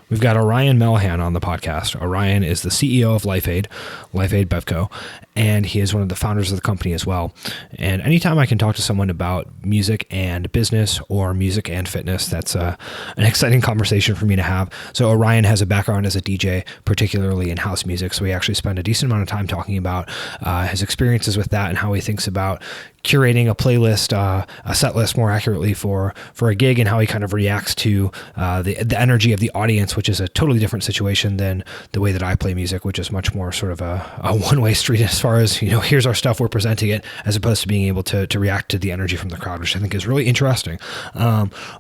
We've got Orion Melehan on the podcast. Orion is the CEO of LIFEAID Bevco, and he is one of the founders of the company as well. And anytime I can talk to someone about music and business or music and fitness, that's an exciting conversation for me to have. So Orion has a background as a DJ, particularly in house music. So we actually spend a decent amount of time talking about his experiences with that and how he thinks about curating a playlist, a set list more accurately for a gig, and how he kind of reacts to the energy of the audience, which is a totally different situation than the way that I play music, which is much more sort of a one-way street as far as, here's our stuff, we're presenting it, as opposed to being able to react to the energy from the crowd, which I think is really interesting.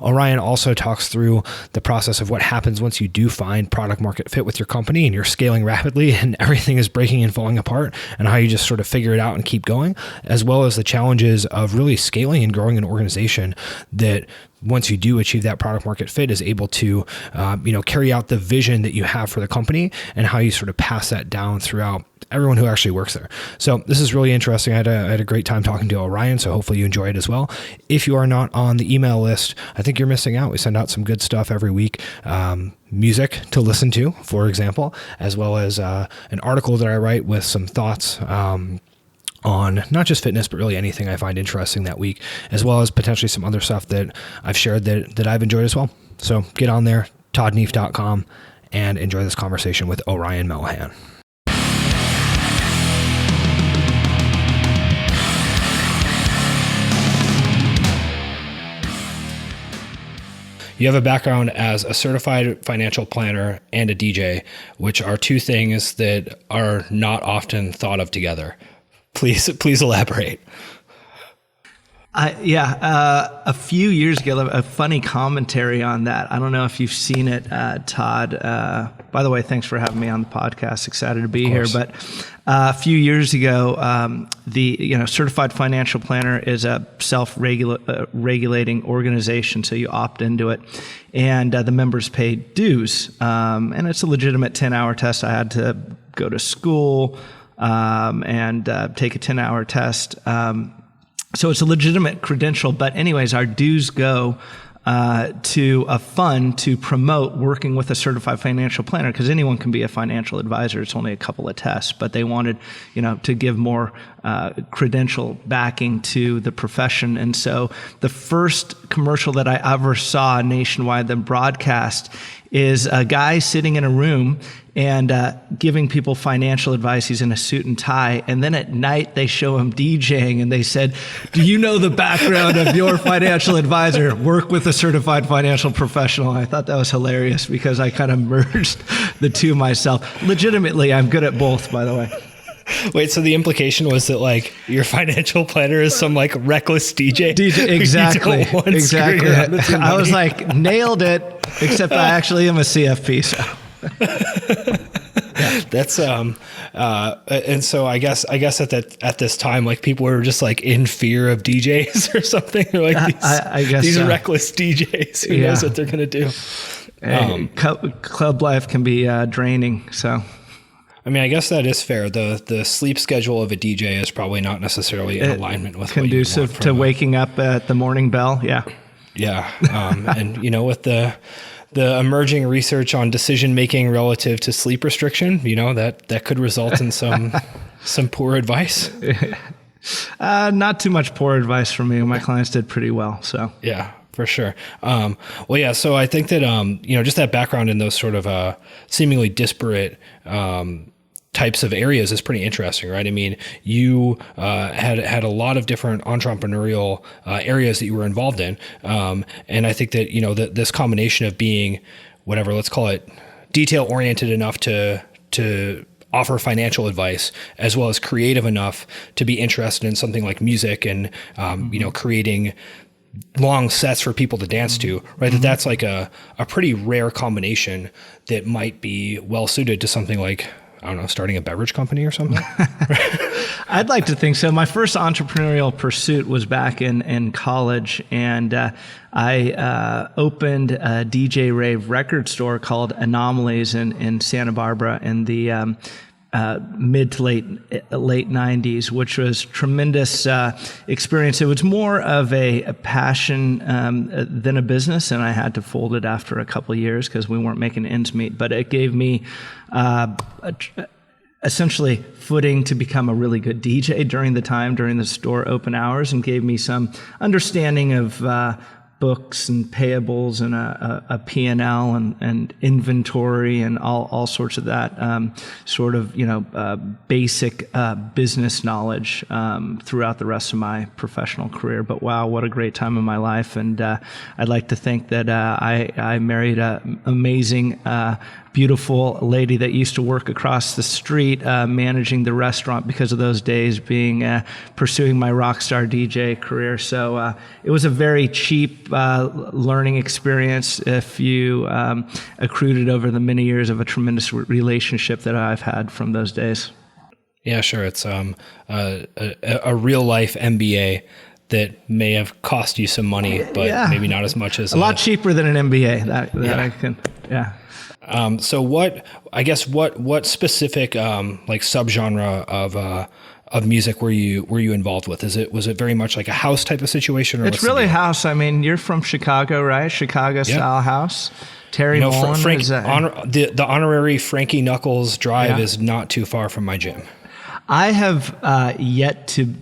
Orion also talks through the process of what happens once you do find product market fit with your company and you're scaling rapidly and everything is breaking and falling apart, and how you just sort of figure it out and keep going, as well as the challenges of really scaling and growing an organization that, once you do achieve that product market fit, is able to, carry out the vision that you have for the company, and how you sort of pass that down throughout everyone who actually works there. So this is really interesting. I had a great time talking to Orion, so hopefully you enjoy it as well. If you are not on the email list, I think you're missing out. We send out some good stuff every week. Music to listen to, for example, as well as an article that I write with some thoughts on not just fitness, but really anything I find interesting that week, as well as potentially some other stuff that I've shared that I've enjoyed as well. So get on there, toddneef.com, and enjoy this conversation with Orion Melehan. You have a background as a certified financial planner and a DJ, which are two things that are not often thought of together. Please elaborate. A few years ago, a funny commentary on that. I don't know if you've seen it, Todd. By the way, thanks for having me on the podcast. Excited to be here. But a few years ago, the certified financial planner is a self-regulating organization, so you opt into it, and the members pay dues, and it's a legitimate 10-hour test. I had to go to school and take a 10-hour test. So it's a legitimate credential. But anyways, our dues go to a fund to promote working with a certified financial planner, because anyone can be a financial advisor. It's only a couple of tests, but they wanted, to give more credential backing to the profession. And so the first commercial that I ever saw nationwide, the broadcast, is a guy sitting in a room and giving people financial advice. He's in a suit and tie. And then at night, they show him DJing, and they said, "Do you know the background of your financial advisor? Work with a certified financial professional." And I thought that was hilarious, because I kind of merged the two myself. Legitimately, I'm good at both, by the way. Wait, so the implication was that your financial planner is some reckless DJ? Exactly. I was nailed it, except I actually am a CFP. So. That's and so I guess at this time, people were just in fear of DJs or something. Or I guess these reckless DJs. Who knows what they're gonna do? Club life can be draining. So. I mean, I guess that is fair. The sleep schedule of a DJ is probably not necessarily in alignment with conducive to waking up at the morning bell. Yeah. Yeah. And with the emerging research on decision making relative to sleep restriction, that could result in some poor advice. Not too much poor advice from me. My clients did pretty well. So yeah. For sure. So I think that, just that background in those sort of seemingly disparate types of areas is pretty interesting, right? I mean, you had a lot of different entrepreneurial areas that you were involved in. And I think that, this combination of being whatever, let's call it detail oriented enough to offer financial advice, as well as creative enough to be interested in something like music and, creating long sets for people to dance to, right? Mm-hmm. That's a pretty rare combination that might be well suited to something like, I don't know, starting a beverage company or something. I'd like to think so. My first entrepreneurial pursuit was back in college, and I opened a DJ rave record store called Anomalies in Santa Barbara, and the mid to late 90s, which was tremendous experience. It was more of a passion than a business, and I had to fold it after a couple of years because we weren't making ends meet. But it gave me essentially footing to become a really good DJ during the store open hours, and gave me some understanding of books and payables and a P&L and inventory and all sorts of that basic business knowledge throughout the rest of my professional career. But wow, what a great time in my life. And I'd like to think that I married an amazing beautiful lady that used to work across the street managing the restaurant because of those days pursuing my rock star DJ career. So it was a very cheap learning experience if you accrued it over the many years of a tremendous relationship that I've had from those days. Yeah, sure. It's a real life MBA that may have cost you some money, but maybe not as much as a lot cheaper than an MBA. I can. So what specific like subgenre of music were you involved with? Was it very much like a house type of situation? Or it's really house. I mean, you're from Chicago, right? Chicago style house. Terry Melehan. The honorary Frankie Knuckles drive is not too far from my gym. I have yet to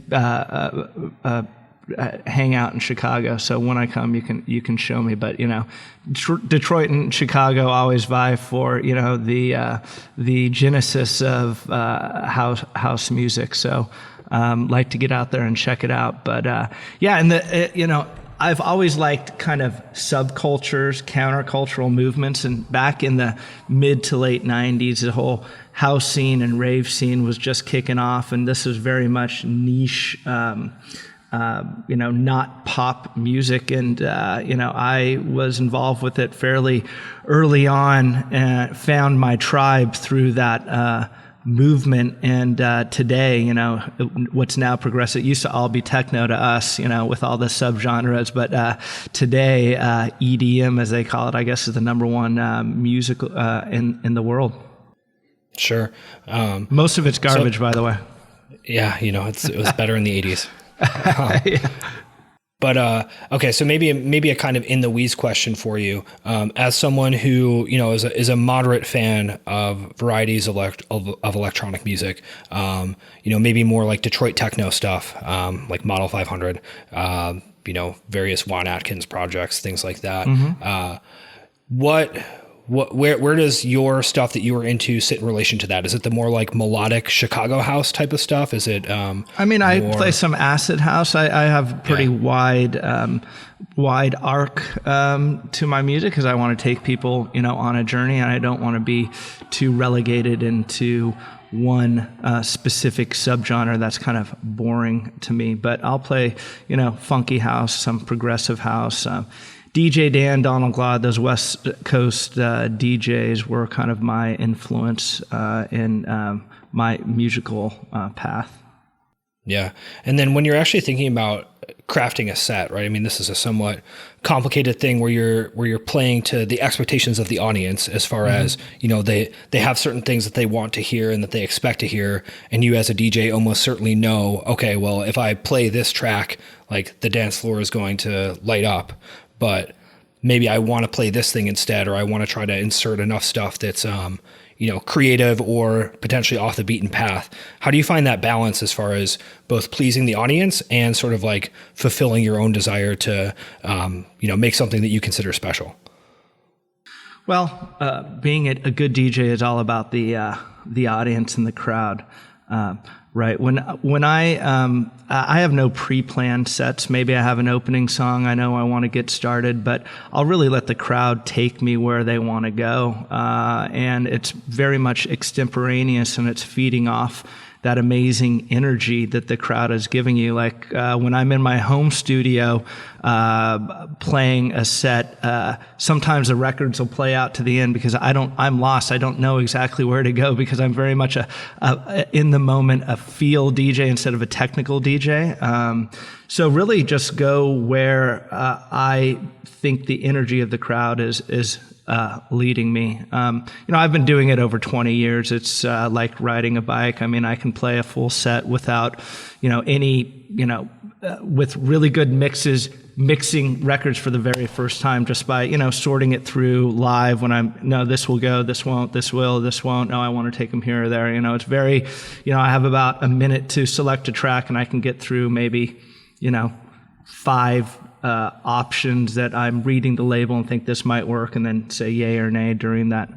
hang out in Chicago, so when I come, you can show me. But Detroit and Chicago always vie for the genesis of house music. So like to get out there and check it out. But I've always liked kind of subcultures, countercultural movements, and back in the mid to late 90s, the whole house scene and rave scene was just kicking off, and this was very much niche. Not pop music. And, I was involved with it fairly early on and found my tribe through that movement. And today, what's now progressive, it used to all be techno to us, with all the subgenres. But today, EDM, as they call it, I guess is the number one music in the world. Sure. Most of it's garbage, by the way. Yeah, it was better in the 80s. But okay, so maybe a kind of in the weeds question for you, as someone who is a moderate fan of varieties of electronic music, maybe more like Detroit techno stuff, like Model 500, various Juan Atkins projects, things like that. Mm-hmm. Where does your stuff that you were into sit in relation to that? Is it the more like melodic Chicago house type of stuff? Is it? I play some acid house. I have pretty wide arc to my music because I want to take people on a journey, and I don't want to be too relegated into one specific subgenre that's kind of boring to me. But I'll play funky house, some progressive house. DJ Dan, Donald Glaude, those West Coast DJs were kind of my influence in my musical path. Yeah. And then when you're actually thinking about crafting a set, right? I mean, this is a somewhat complicated thing where you're playing to the expectations of the audience as far as, they have certain things that they want to hear and that they expect to hear. And you as a DJ almost certainly know, okay, well, if I play this track, like the dance floor is going to light up. But maybe I want to play this thing instead, or I want to try to insert enough stuff that's, creative or potentially off the beaten path. How do you find that balance as far as both pleasing the audience and sort of like fulfilling your own desire to, make something that you consider special? Well, being a good DJ is all about the audience and the crowd. Right. When I have no pre-planned sets. Maybe I have an opening song. I know I want to get started, but I'll really let the crowd take me where they want to go. And it's very much extemporaneous, and it's feeding off that amazing energy that the crowd is giving you. Like when I'm in my home studio playing a set, sometimes the records will play out to the end because I'm lost. I don't know exactly where to go because I'm very much in the moment a feel DJ instead of a technical DJ. So really just go where I think the energy of the crowd is leading me. I've been doing it over 20 years. It's like riding a bike. I mean, I can play a full set without, with really good mixing records for the very first time, just by, sorting it through live when no, this will go, this won't, this will, this won't. No, I want to take them here or there. It's very, I have about a minute to select a track, and I can get through maybe, 5 options that I'm reading the label and think this might work, and then say yay or nay during that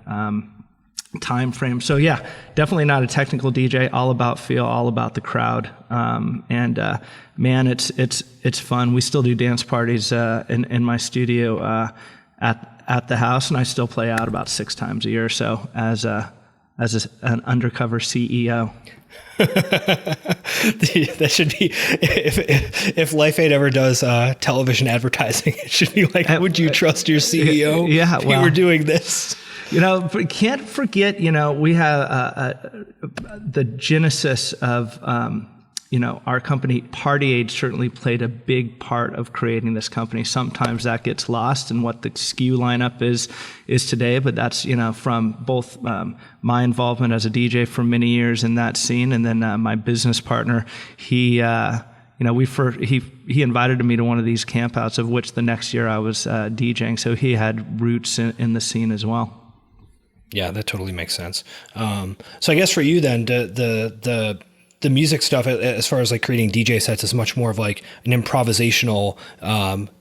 time frame. So yeah, definitely not a technical DJ. All about feel, all about the crowd. Man, it's fun. We still do dance parties in my studio at the house, and I still play out about 6 times a year or so as an undercover CEO. That should be, if LifeAid ever does television advertising, it should be like, would you trust your CEO? Yeah, if we were doing this. But can't forget, we have the genesis of, our company. PartyAid certainly played a big part of creating this company. Sometimes that gets lost in what the SKU lineup is today, but that's, from both my involvement as a DJ for many years in that scene, and then my business partner, he invited me to one of these campouts, of which the next year I was DJing, so he had roots in the scene as well. Yeah, that totally makes sense. So I guess for you then, the music stuff, as far as like creating DJ sets, is much more of like an improvisational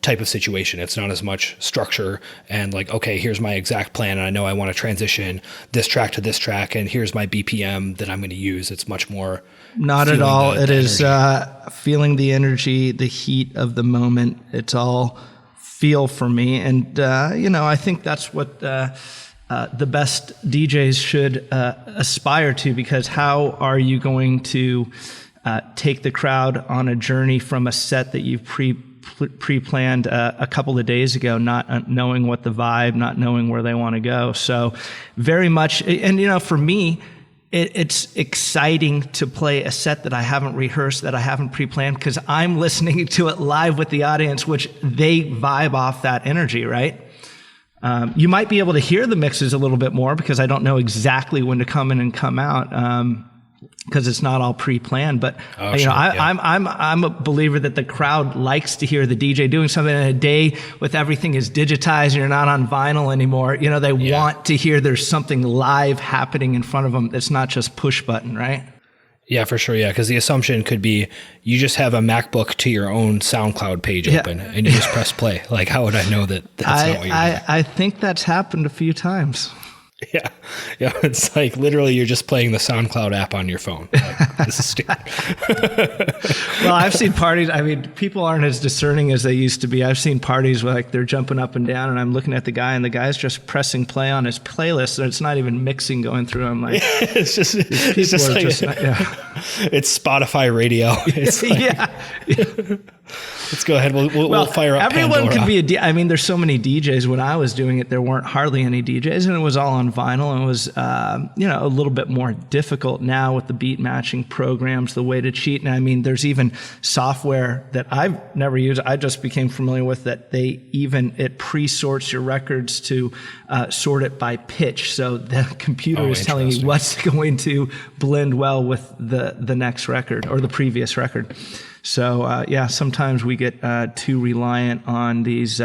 type of situation. It's not as much structure and like, okay, here's my exact plan, and I know I want to transition this track to this track, and here's my BPM that I'm going to use. It's much more... Not at all. It is feeling the energy, the heat of the moment. It's all feel for me. And, I think that's what... the best DJs should aspire to, because how are you going to take the crowd on a journey from a set that you've pre-planned a couple of days ago, not knowing what the vibe, not knowing where they want to go? So very much, and for me, it's exciting to play a set that I haven't rehearsed, that I haven't pre-planned, because I'm listening to it live with the audience, which they vibe off that energy, right? You might be able to hear the mixes a little bit more, because I don't know exactly when to come in and come out, because it's not all pre-planned. But I'm a believer that the crowd likes to hear the DJ doing something in a day with everything is digitized and you're not on vinyl anymore. They want to hear there's something live happening in front of them that's not just push button, right? Yeah, for sure. Yeah, because the assumption could be you just have a MacBook to your own SoundCloud page open and you just press play. Like, how would I know that that's not what you're doing? I think that's happened a few times. Yeah. It's like literally you're just playing the SoundCloud app on your phone. Like, this is stupid. Well, I've seen parties. I mean, people aren't as discerning as they used to be. I've seen parties where like they're jumping up and down, and I'm looking at the guy, and the guy's just pressing play on his playlist, and it's not even mixing going through. I'm like, it's just it's Spotify radio. It's like, let's go ahead. We'll fire up everyone Pandora. Could be I mean, there's so many DJs. When I was doing it, there weren't hardly any DJs, and it was all on vinyl, and it was a little bit more difficult now with the beat matching programs, the way to cheat. And I mean, there's even software that I've never used. I just became familiar with that. It pre-sorts your records to sort it by pitch, so the computer is telling you what's going to blend well with the next record or the previous record. So sometimes we get too reliant on these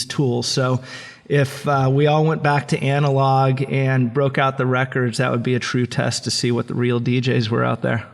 tools. So if we all went back to analog and broke out the records, that would be a true test to see what the real DJs were out there.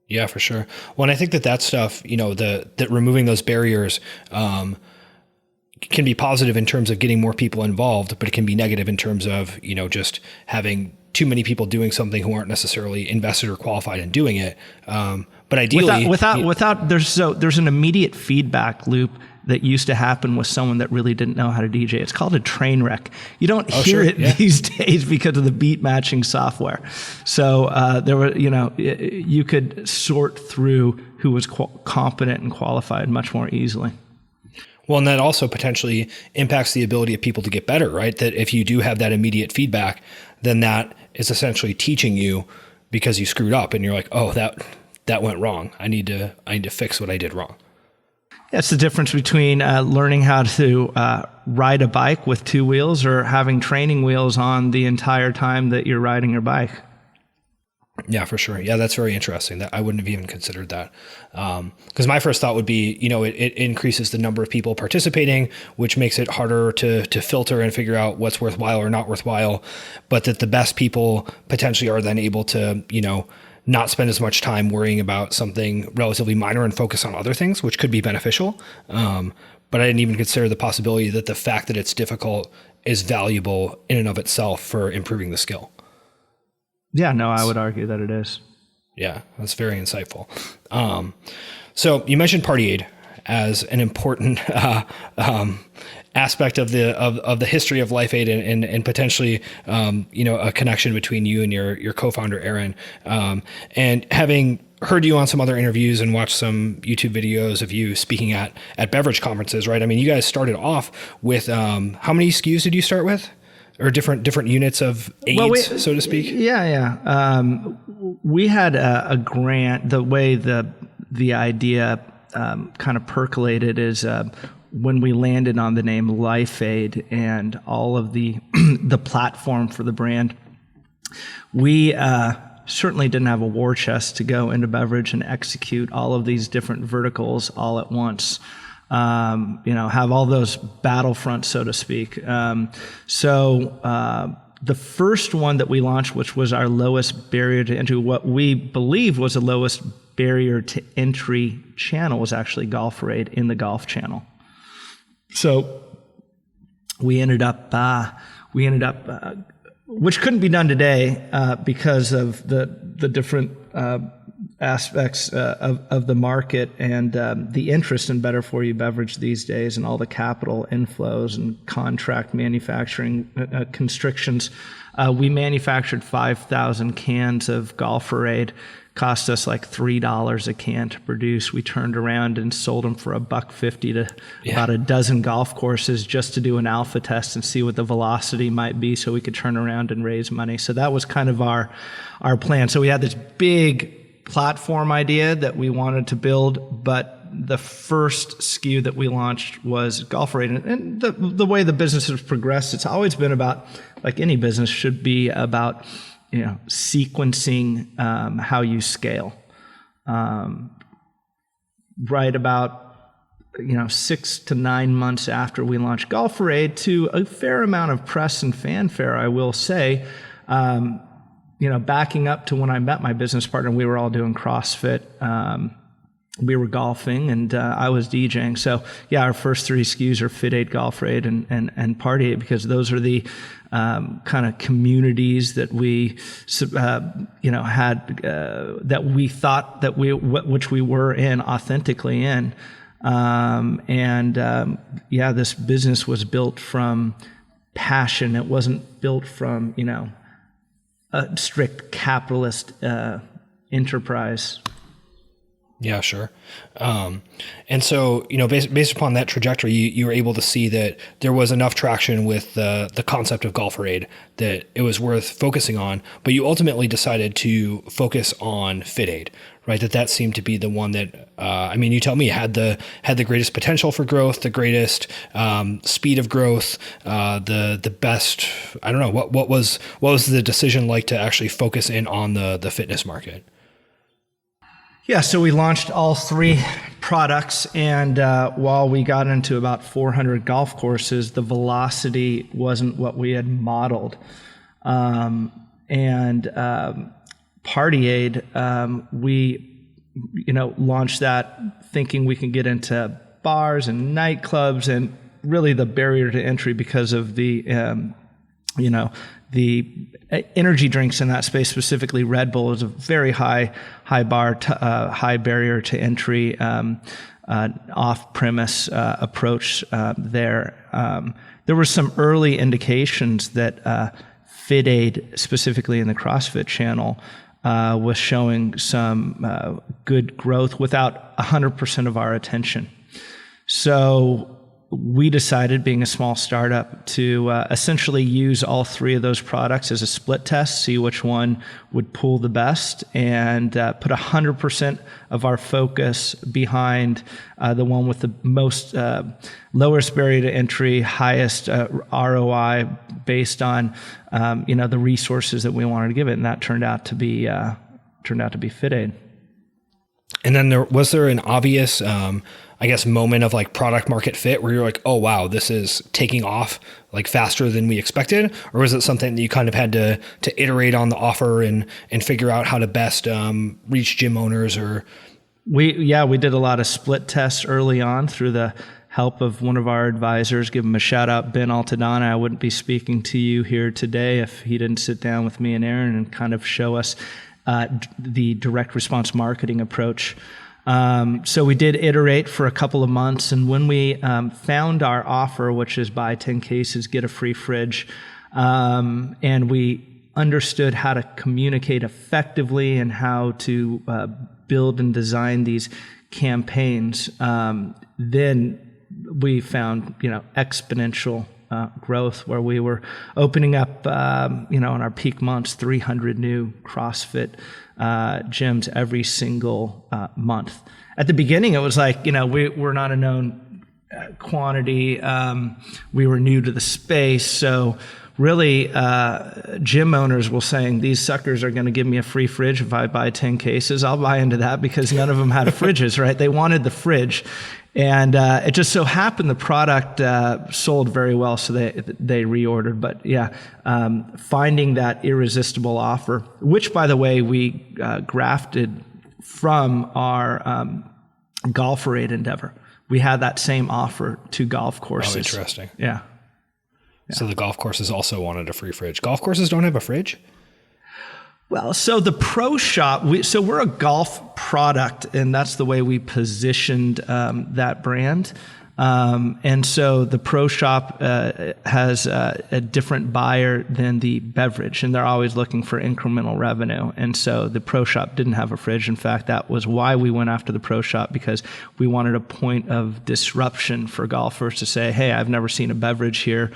Yeah, for sure. Well, and I think that stuff, that removing those barriers can be positive in terms of getting more people involved, but it can be negative in terms of, just having too many people doing something who aren't necessarily invested or qualified in doing it. But ideally, there's an immediate feedback loop that used to happen with someone that really didn't know how to DJ. It's called a train wreck. You don't hear it these days because of the beat matching software. So you could sort through who was competent and qualified much more easily. Well, and that also potentially impacts the ability of people to get better, right? That if you do have that immediate feedback, then that is essentially teaching you because you screwed up and you're like, oh, that went wrong. I need to fix what I did wrong. That's the difference between learning how to ride a bike with 2 wheels or having training wheels on the entire time that you're riding your bike. Yeah, for sure. Yeah, that's very interesting. That I wouldn't have even considered that. Because my first thought would be, it increases the number of people participating, which makes it harder to filter and figure out what's worthwhile or not worthwhile. But that the best people potentially are then able to, not spend as much time worrying about something relatively minor and focus on other things, which could be beneficial. But I didn't even consider the possibility that the fact that it's difficult is valuable in and of itself for improving the skill. Yeah, no, I would argue that it is. Yeah, that's very insightful. So you mentioned Party Aid as an important aspect of the history of LifeAid and potentially a connection between you and your co-founder Aaron. And having heard you on some other interviews and watched some YouTube videos of you speaking at beverage conferences, right? I mean, you guys started off with how many SKUs did you start with? Or different units of aids, so to speak? Yeah. We had a grant. The way the idea kind of percolated is when we landed on the name LifeAid and all of the the platform for the brand, we certainly didn't have a war chest to go into beverage and execute all of these different verticals all at once. Have all those battlefronts, so to speak. So the first one that we launched, which was our lowest barrier to entry, what we believe was the lowest barrier to entry channel, was actually GolfAid in the golf channel. So we ended up, which couldn't be done today because of the different aspects of the market and the interest in better for you beverage these days and all the capital inflows and contract manufacturing constrictions. We manufactured 5,000 cans of GolfAid. Cost us like $3 a can to produce. We turned around and sold them for $1.50 to about a dozen golf courses just to do an alpha test and see what the velocity might be so we could turn around and raise money. So that was kind of our plan. So we had this big platform idea that we wanted to build, but the first SKU that we launched was GolfAid. And the way the business has progressed, it's always been about, like any business should be, about sequencing how you scale. Right about 6 to 9 months after we launched GolfAid, to a fair amount of press and fanfare, I will say, backing up to when I met my business partner, we were all doing CrossFit. We were golfing and I was DJing. So yeah, our first 3 SKUs are FitAid, GolfAid, and Party Aid, because those are the kind of communities that we had that we thought that which we were authentically in. This business was built from passion. It wasn't built from a strict capitalist enterprise. Yeah, sure. And so, based upon that trajectory, you were able to see that there was enough traction with the concept of GolfAid that it was worth focusing on, but you ultimately decided to focus on FitAid, right? That seemed to be the one that, you tell me, had the greatest potential for growth, the greatest speed of growth, the best, I don't know, what was the decision like to actually focus in on the fitness market? Yeah, so we launched all 3 products, and while we got into about 400 golf courses, the velocity wasn't what we had modeled. Party Aid, we launched that thinking we can get into bars and nightclubs, and really the barrier to entry because of the energy drinks in that space, specifically Red Bull, is a very high bar, high barrier to entry, off-premise approach there. There were some early indications that FitAid, specifically in the CrossFit channel, was showing some good growth without 100% of our attention. So we decided, being a small startup, to essentially use all three of those products as a split test, see which one would pull the best, and put 100% of our focus behind the one with the most lowest barrier to entry, highest ROI based on the resources that we wanted to give it, and that turned out to be FitAid. And then was there an obvious, moment of like product market fit where you're like, oh wow, this is taking off like faster than we expected? Or was it something that you kind of had to iterate on the offer and figure out how to best reach gym owners? Or we did a lot of split tests early on through the help of one of our advisors. Give him a shout out, Ben Altadonna. I wouldn't be speaking to you here today if he didn't sit down with me and Aaron and kind of show us the direct response marketing approach. So we did iterate for a couple of months, and when we found our offer, which is buy 10 cases, get a free fridge, and we understood how to communicate effectively and how to build and design these campaigns, then we found exponential growth, where we were opening up, in our peak months, 300 new CrossFit gyms every single month. At the beginning, it was like, we're not a known quantity. We were new to the space. So really, gym owners were saying, these suckers are going to give me a free fridge if I buy 10 cases. I'll buy into that, because none of them had fridges, right? They wanted the fridge. And it just so happened the product sold very well, so they reordered. But finding that irresistible offer, which, by the way, we grafted from our Golfer Aid endeavor. We had that same offer to golf courses. Oh, interesting. Yeah. So the golf courses also wanted a free fridge. Golf courses don't have a fridge? Well, so the Pro Shop, we're a golf product, and that's the way we positioned that brand. And so the Pro Shop has a different buyer than the beverage, and they're always looking for incremental revenue. And so the Pro Shop didn't have a fridge. In fact, that was why we went after the Pro Shop, because we wanted a point of disruption for golfers to say, hey, I've never seen a beverage here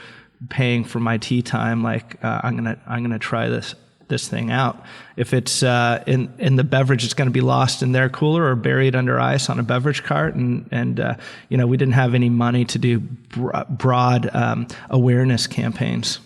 paying for my tee time. Like, I'm gonna try this thing out. If it's in the beverage, it's going to be lost in their cooler or buried under ice on a beverage cart, and we didn't have any money to do broad awareness campaigns.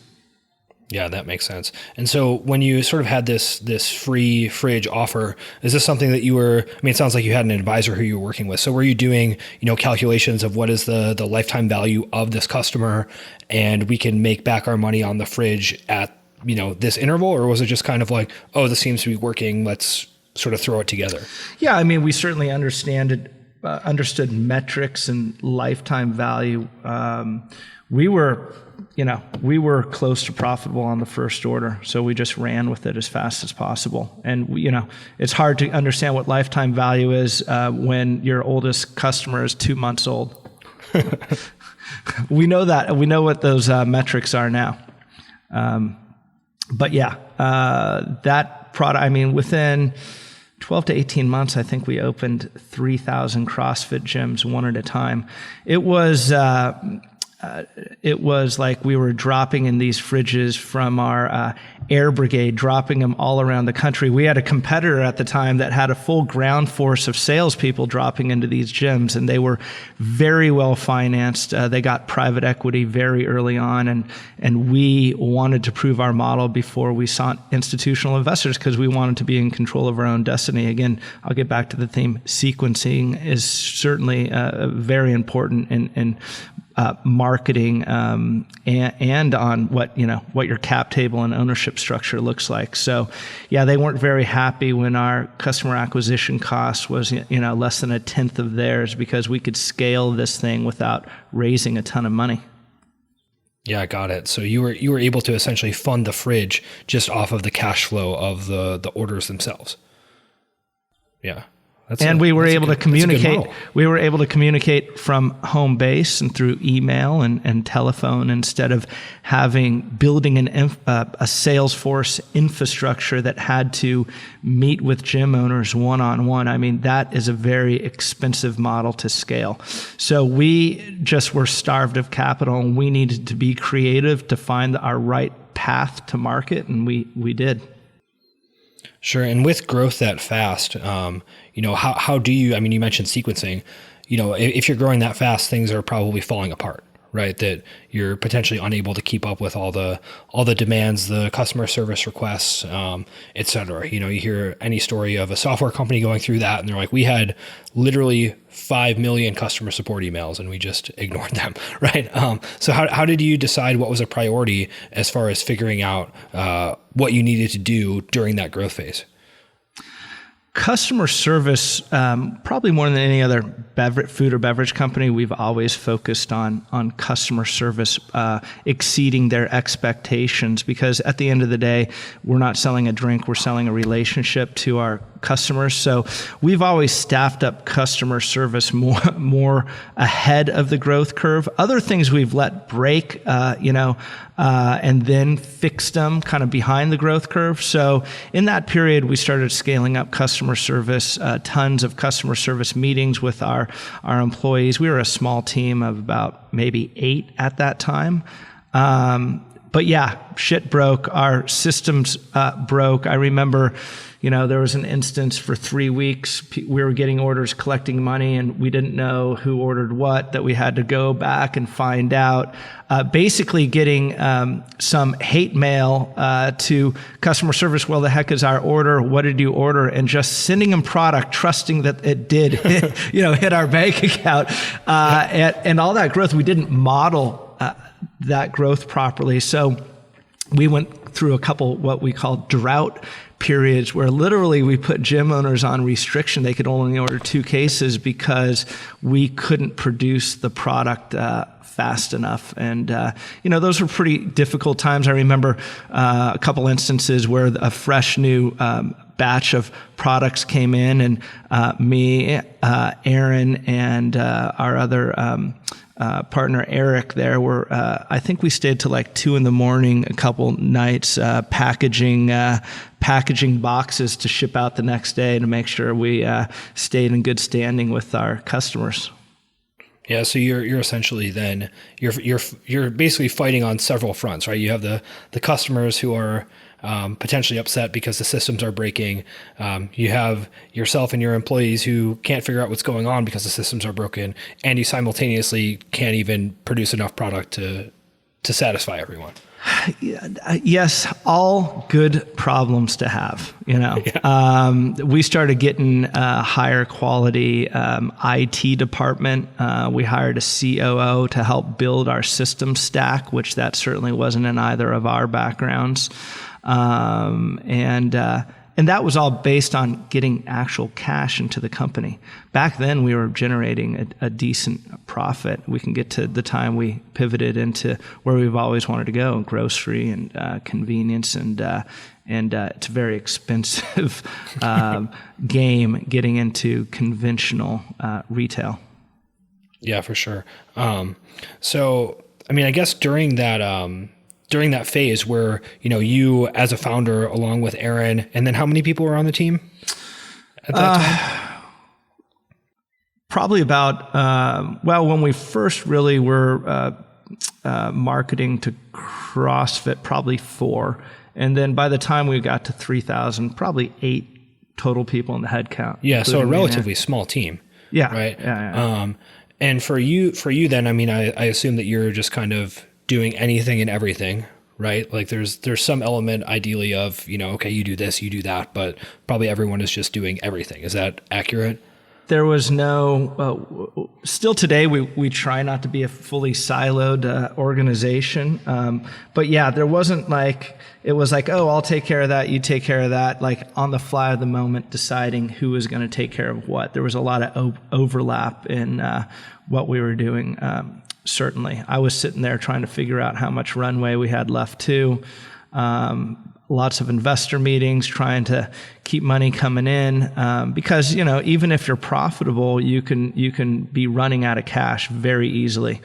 Yeah, that makes sense. And so when you sort of had this free fridge offer, is this something that you were, it sounds like you had an advisor who you were working with. So were you doing, calculations of what is the lifetime value of this customer, and we can make back our money on the fridge at this interval? Or was it just kind of like, oh, this seems to be working, let's sort of throw it together? Yeah, we certainly understood metrics and lifetime value. We were close to profitable on the first order, so we just ran with it as fast as possible. And it's hard to understand what lifetime value is when your oldest customer is 2 months old. We know that. We know what those metrics are now. But that product, within 12 to 18 months, I think we opened 3,000 CrossFit gyms one at a time. It was like we were dropping in these fridges from our air brigade, dropping them all around the country. We had a competitor at the time that had a full ground force of salespeople dropping into these gyms, and they were very well financed. They got private equity very early on, and we wanted to prove our model before we sought institutional investors, because we wanted to be in control of our own destiny. Again, I'll get back to the theme. Sequencing is certainly very important in marketing and on what your cap table and ownership structure looks like. So they weren't very happy when our customer acquisition cost was less than 1/10 of theirs, because we could scale this thing without raising a ton of money. Yeah, I got it. So you were able to essentially fund the fridge just off of the cash flow of the orders themselves. Yeah. And we were able to communicate. We were able to communicate from home base and through email and telephone instead of building a Salesforce infrastructure that had to meet with gym owners one-on-one. I mean, that is a very expensive model to scale. So we just were starved of capital, and we needed to be creative to find our right path to market, and we did. Sure. And with growth that fast, how do you, you mentioned sequencing, if you're growing that fast, things are probably falling apart, right? That you're potentially unable to keep up with all the demands, the customer service requests, et cetera. You hear any story of a software company going through that, and they're like, we had literally 5 million customer support emails and we just ignored them, right? So how did you decide what was a priority as far as figuring out what you needed to do during that growth phase? Customer service, probably more than any other food or beverage company, we've always focused on customer service exceeding their expectations, because at the end of the day, we're not selling a drink, we're selling a relationship to our customers. So we've always staffed up customer service more ahead of the growth curve. Other things we've let break, and then fixed them kind of behind the growth curve. So in that period, we started scaling up customer service, tons of customer service meetings with our employees. We were a small team of about maybe 8 at that time. But yeah, shit broke. Our systems broke. I remember, there was an instance for 3 weeks, we were getting orders, collecting money, and we didn't know who ordered what, that we had to go back and find out. Basically getting some hate mail to customer service. Well, the heck is our order? What did you order? And just sending them product, trusting that it did, hit our bank account. And all that growth, we didn't model that growth properly. So we went through a couple what we call drought periods, where literally we put gym owners on restriction. They could only order 2 cases because we couldn't produce the product fast enough. And, those were pretty difficult times. I remember a couple instances where a fresh new batch of products came in, and me, Aaron, and our other partner Eric there were, I think we stayed till like 2 a.m, a couple nights, packaging boxes to ship out the next day to make sure we stayed in good standing with our customers. Yeah, so you're essentially then you're basically fighting on several fronts, right? You have the customers who are potentially upset because the systems are breaking. You have yourself and your employees who can't figure out what's going on because the systems are broken, and you simultaneously can't even produce enough product to satisfy everyone. Yes, all good problems to have. Yeah. We started getting a higher quality IT department. We hired a COO to help build our system stack, which that certainly wasn't in either of our backgrounds. And that was all based on getting actual cash into the company. Back then, we were generating a decent profit. We can get to the time we pivoted into where we've always wanted to go, grocery and convenience, and it's a very expensive game getting into conventional retail. Yeah, for sure. So, I guess during that phase where, you as a founder along with Aaron, and then how many people were on the team at that time? Probably about, when we first really were marketing to CrossFit, probably 4. And then by the time we got to 3,000, probably 8 total people in the head count. Yeah, so a relatively small team. Yeah. Right? Yeah. And for you then, I assume that you're just kind of doing anything and everything, right? Like there's some element ideally of, okay, you do this, you do that, but probably everyone is just doing everything. Is that accurate? There was no, still today, we try not to be a fully siloed organization. But yeah, there wasn't it was like, oh, I'll take care of that, you take care of that, like on the fly of the moment deciding who was going to take care of what. There was a lot of overlap in what we were doing. Certainly. I was sitting there trying to figure out how much runway we had left too. lots of investor meetings, trying to keep money coming in, because even if you're profitable, you can be running out of cash very easily.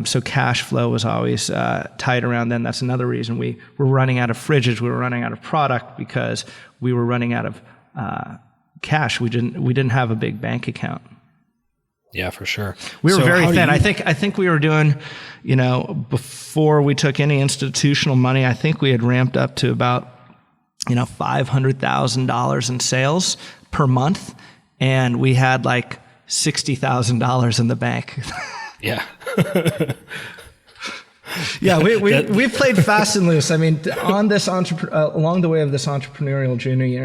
So cash flow was always tight around then. That's another reason we were running out of fridges. We were running out of product because we were running out of cash. We didn't have a big bank account. Yeah, for sure. We were very thin. I think we were doing, before we took any institutional money, I think we had ramped up to about, $500,000 in sales per month, and we had like $60,000 in the bank. Yeah. Yeah, we played fast and loose. I mean, on this along the way of this entrepreneurial journey,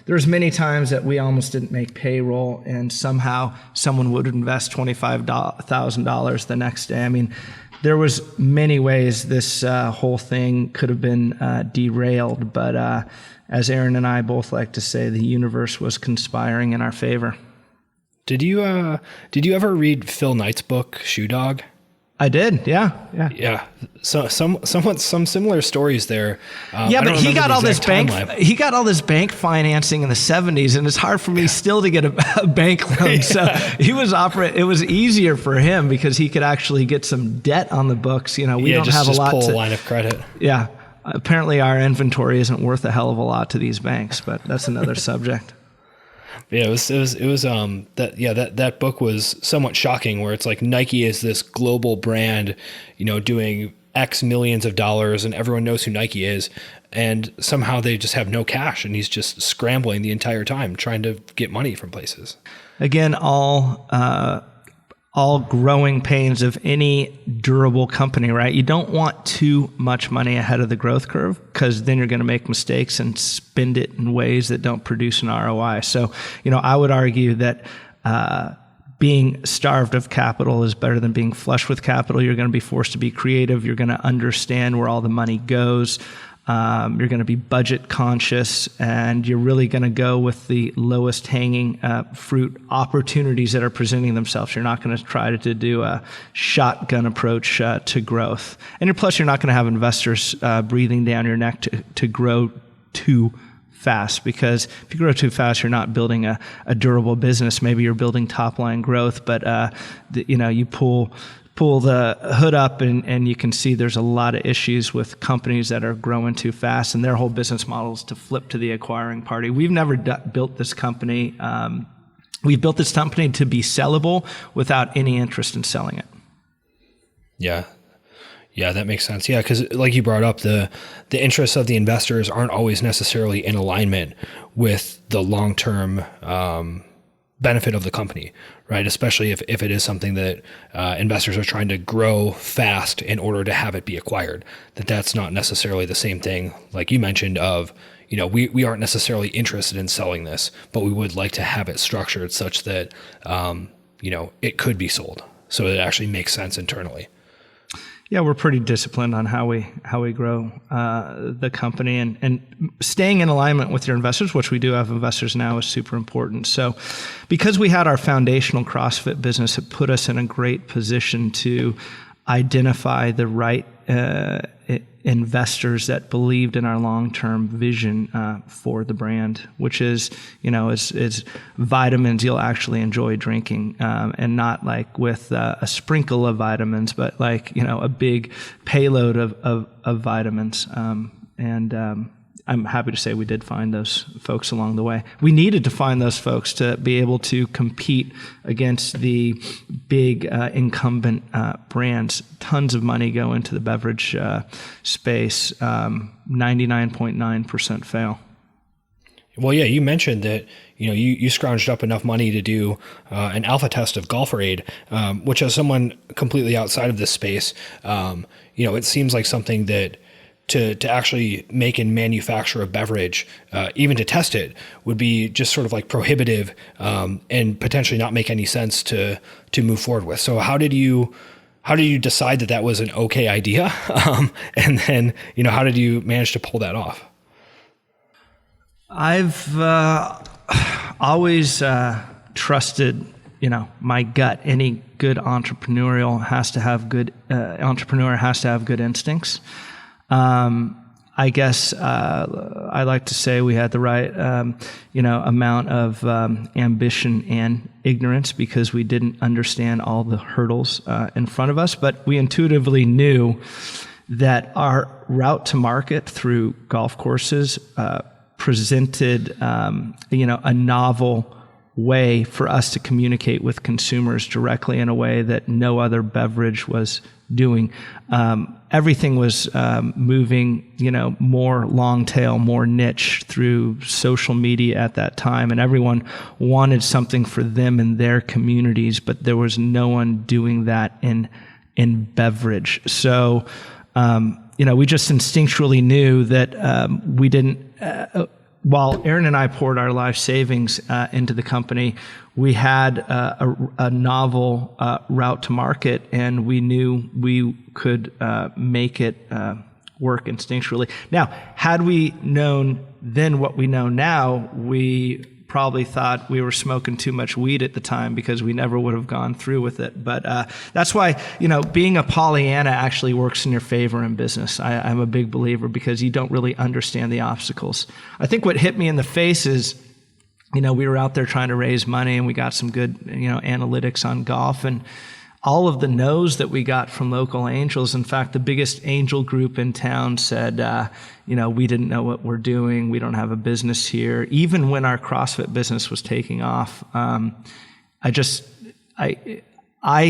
there's many times that we almost didn't make payroll, and somehow someone would invest $25,000 the next day. I mean, there was many ways this whole thing could have been derailed, but as Aaron and I both like to say, the universe was conspiring in our favor. Did you ever read Phil Knight's book, Shoe Dog? I did, yeah. So some similar stories there. But he got all this bank financing in the 70s, and it's hard for me still to get a bank loan. Yeah. So he was it was easier for him because he could actually get some debt on the books. We don't have a lot pull to a line of credit. Yeah. Apparently our inventory isn't worth a hell of a lot to these banks, but that's another subject. Yeah, that book was somewhat shocking, where it's like Nike is this global brand, doing X millions of dollars, and everyone knows who Nike is, and somehow they just have no cash, and he's just scrambling the entire time trying to get money from places. Again, all growing pains of any durable company, right? You don't want too much money ahead of the growth curve, because then you're going to make mistakes and spend it in ways that don't produce an ROI. So, I would argue that being starved of capital is better than being flush with capital. You're going to be forced to be creative. You're going to understand where all the money goes. You're going to be budget conscious, and you're really going to go with the lowest hanging fruit opportunities that are presenting themselves. You're not going to try to do a shotgun approach to growth. And you're not going to have investors breathing down your neck to grow too fast, because if you grow too fast, you're not building a durable business. Maybe you're building top line growth, but you pull the hood up and you can see there's a lot of issues with companies that are growing too fast, and their whole business model is to flip to the acquiring party. We've never built this company. We've built this company to be sellable without any interest in selling it. Yeah. Yeah, that makes sense. Yeah, because like you brought up, the interests of the investors aren't always necessarily in alignment with the long-term benefit of the company, right? Especially if it is something that investors are trying to grow fast in order to have it be acquired. That's not necessarily the same thing, like you mentioned, of, we aren't necessarily interested in selling this, but we would like to have it structured such that, it could be sold. So it actually makes sense internally. Yeah, we're pretty disciplined on how we grow the company, and staying in alignment with your investors, which we do have investors now, is super important. So because we had our foundational CrossFit business, it put us in a great position to identify the right investors that believed in our long-term vision for the brand, which is, is vitamins you'll actually enjoy drinking, and not like with a sprinkle of vitamins, but like, a big payload of vitamins. I'm happy to say we did find those folks along the way. We needed to find those folks to be able to compete against the big incumbent brands. Tons of money go into the beverage space. 99.9% fail. Well, yeah, you mentioned that you scrounged up enough money to do an alpha test of GolferAid, which, as someone completely outside of this space, it seems like something that to actually make and manufacture a beverage, even to test it, would be just sort of like prohibitive and potentially not make any sense to move forward with. So how did you decide that was an okay idea? And then, how did you manage to pull that off? I've always trusted, my gut. Any good entrepreneur has to have good instincts. I I guess I like to say we had the right, amount of ambition and ignorance because we didn't understand all the hurdles in front of us. But we intuitively knew that our route to market through golf courses presented, a novel way for us to communicate with consumers directly in a way that no other beverage was doing. Everything was moving, more long tail, more niche through social media at that time, and everyone wanted something for them and their communities, but there was no one doing that in beverage. So, we just instinctually knew that we didn't. While Aaron and I poured our life savings into the company, we had a novel route to market, and we knew we could make it work instinctually. Now, had we known then what we know now, we probably thought we were smoking too much weed at the time because we never would have gone through with it. But that's why, being a Pollyanna actually works in your favor in business. I'm a big believer because you don't really understand the obstacles. I think what hit me in the face is, we were out there trying to raise money and we got some good, analytics on golf, and all of the no's that we got from local angels. In fact, the biggest angel group in town said, we didn't know what we're doing. We don't have a business here. Even when our CrossFit business was taking off, I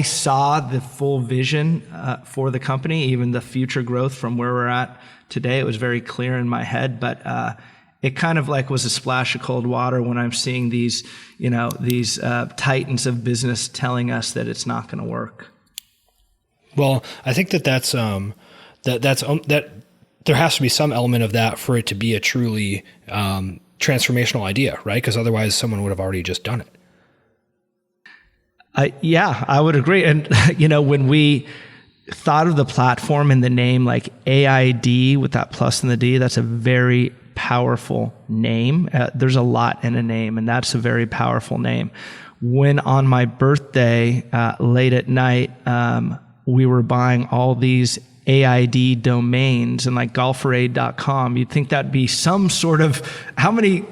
saw the full vision for the company, even the future growth from where we're at today. It was very clear in my head, but it kind of like was a splash of cold water when I'm seeing these titans of business telling us that it's not going to work. Well, I think that's there has to be some element of that for it to be a truly transformational idea, right? Because otherwise someone would have already just done it. Yeah, I would agree. And, when we thought of the platform and the name like AID with that plus and the D, that's a very powerful name. There's a lot in a name, and that's a very powerful name. When on my birthday, late at night, we were buying all these AID domains and like golferaid.com, you'd think that'd be some sort of, how many,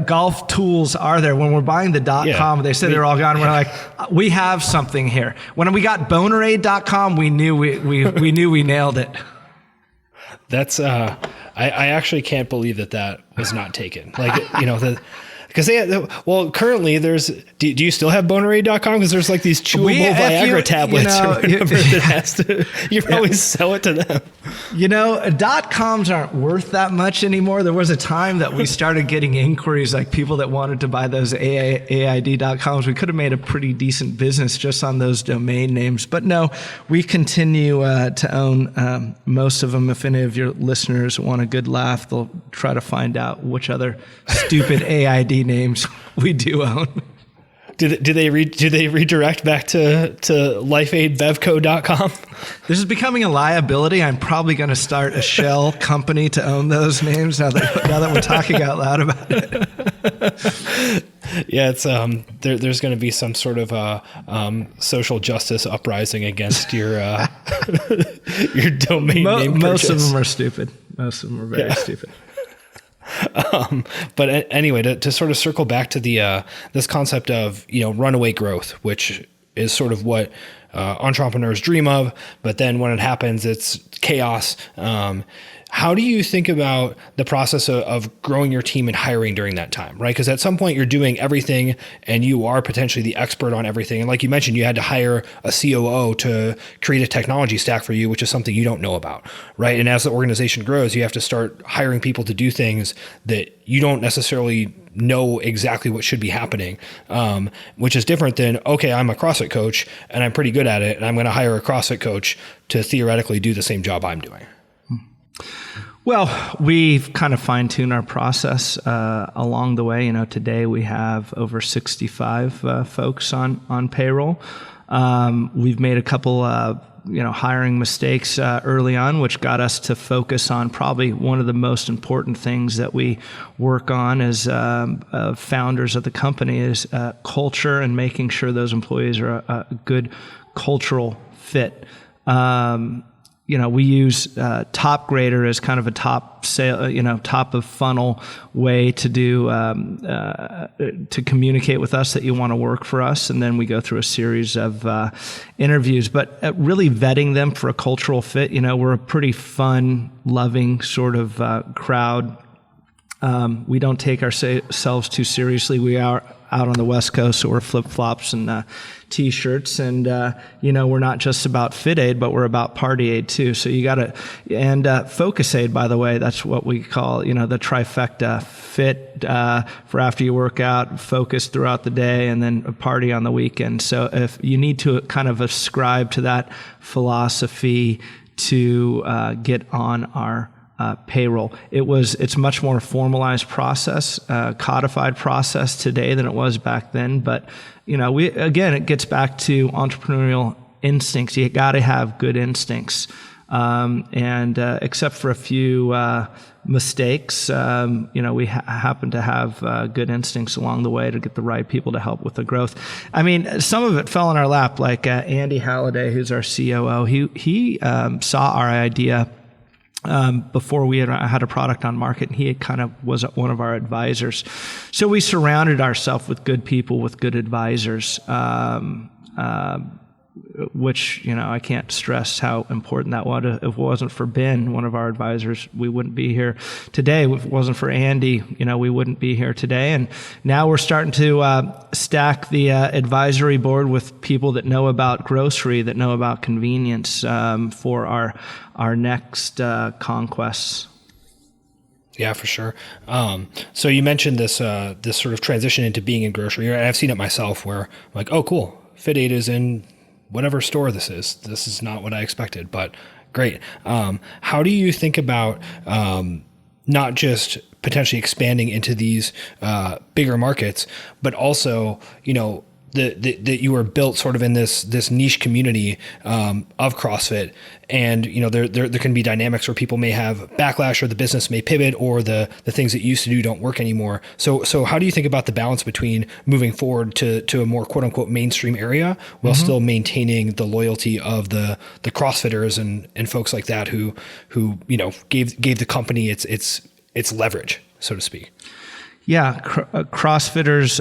golf tools are there? When we're buying the .com, they said they're all gone. We're like, we have something here. When we got boneraid.com, we knew we knew we nailed it. That's, I actually can't believe that was not taken. Like, because currently there's, do you still have boneraid.com? Because there's like these chewable Viagra tablets or whatever that has to, you probably sell it to them. .coms aren't worth that much anymore. There was a time that we started getting inquiries, like people that wanted to buy those AID.coms. We could have made a pretty decent business just on those domain names. But no, we continue to own most of them. If any of your listeners want a good laugh, they'll try to find out which other stupid AID names we do own. Do they redirect back to LifeAidBevco.com? This is becoming a liability. I'm probably going to start a shell company to own those names now that we're talking out loud about it. Yeah, it's there's going to be some sort of social justice uprising against your your domain name purchase. Most of them are stupid. Most of them are very stupid. But anyway, to sort of circle back to the this concept of runaway growth, which is sort of what entrepreneurs dream of, but then when it happens, it's chaos. How do you think about the process of growing your team and hiring during that time, right? Because at some point you're doing everything and you are potentially the expert on everything. And like you mentioned, you had to hire a COO to create a technology stack for you, which is something you don't know about, right? And as the organization grows, you have to start hiring people to do things that you don't necessarily know exactly what should be happening, which is different than, okay, I'm a CrossFit coach and I'm pretty good at it, and I'm going to hire a CrossFit coach to theoretically do the same job I'm doing. Well, we've kind of fine-tuned our process along the way. Today we have over 65 folks on payroll. We've made a couple hiring mistakes early on, which got us to focus on probably one of the most important things that we work on as founders of the company is culture and making sure those employees are a good cultural fit. we use Top Grader as kind of a top sale, top of funnel way to do to communicate with us that you want to work for us, and then we go through a series of interviews. But really vetting them for a cultural fit. We're a pretty fun, loving sort of crowd. We don't take ourselves too seriously. We are out on the West Coast, so we're flip-flops and T-shirts, and we're not just about FitAid, but we're about Party Aid too. So you got to, and Focus Aid, by the way, that's what we call the trifecta: fit for after you work out, focus throughout the day, and then a party on the weekend. So if you need to kind of ascribe to that philosophy to get on our payroll. It's much more formalized process, codified process today than it was back then. But it gets back to entrepreneurial instincts. You got to have good instincts, and except for a few mistakes, we happen to have good instincts along the way to get the right people to help with the growth. I mean, some of it fell in our lap, like Andy Halliday, who's our COO. He saw our idea before we had a product on market, and he kind of was one of our advisors. So we surrounded ourselves with good people, with good advisors, which, I can't stress how important that was. If it wasn't for Ben, one of our advisors, we wouldn't be here today. If it wasn't for Andy, we wouldn't be here today. And now we're starting to stack the advisory board with people that know about grocery, that know about convenience, for our next conquests. Yeah, for sure. So you mentioned this sort of transition into being in grocery, and I've seen it myself where I'm like, oh, cool, FitAid is in whatever store this is. This is not what I expected, but great. How do you think about not just potentially expanding into these bigger markets, but also, that you were built sort of in this niche community of CrossFit, and there can be dynamics where people may have backlash, or the business may pivot, or the things that you used to do don't work anymore. So how do you think about the balance between moving forward to a more quote unquote mainstream area while still maintaining the loyalty of the CrossFitters and folks like that who gave the company its leverage, so to speak? Yeah, CrossFitters,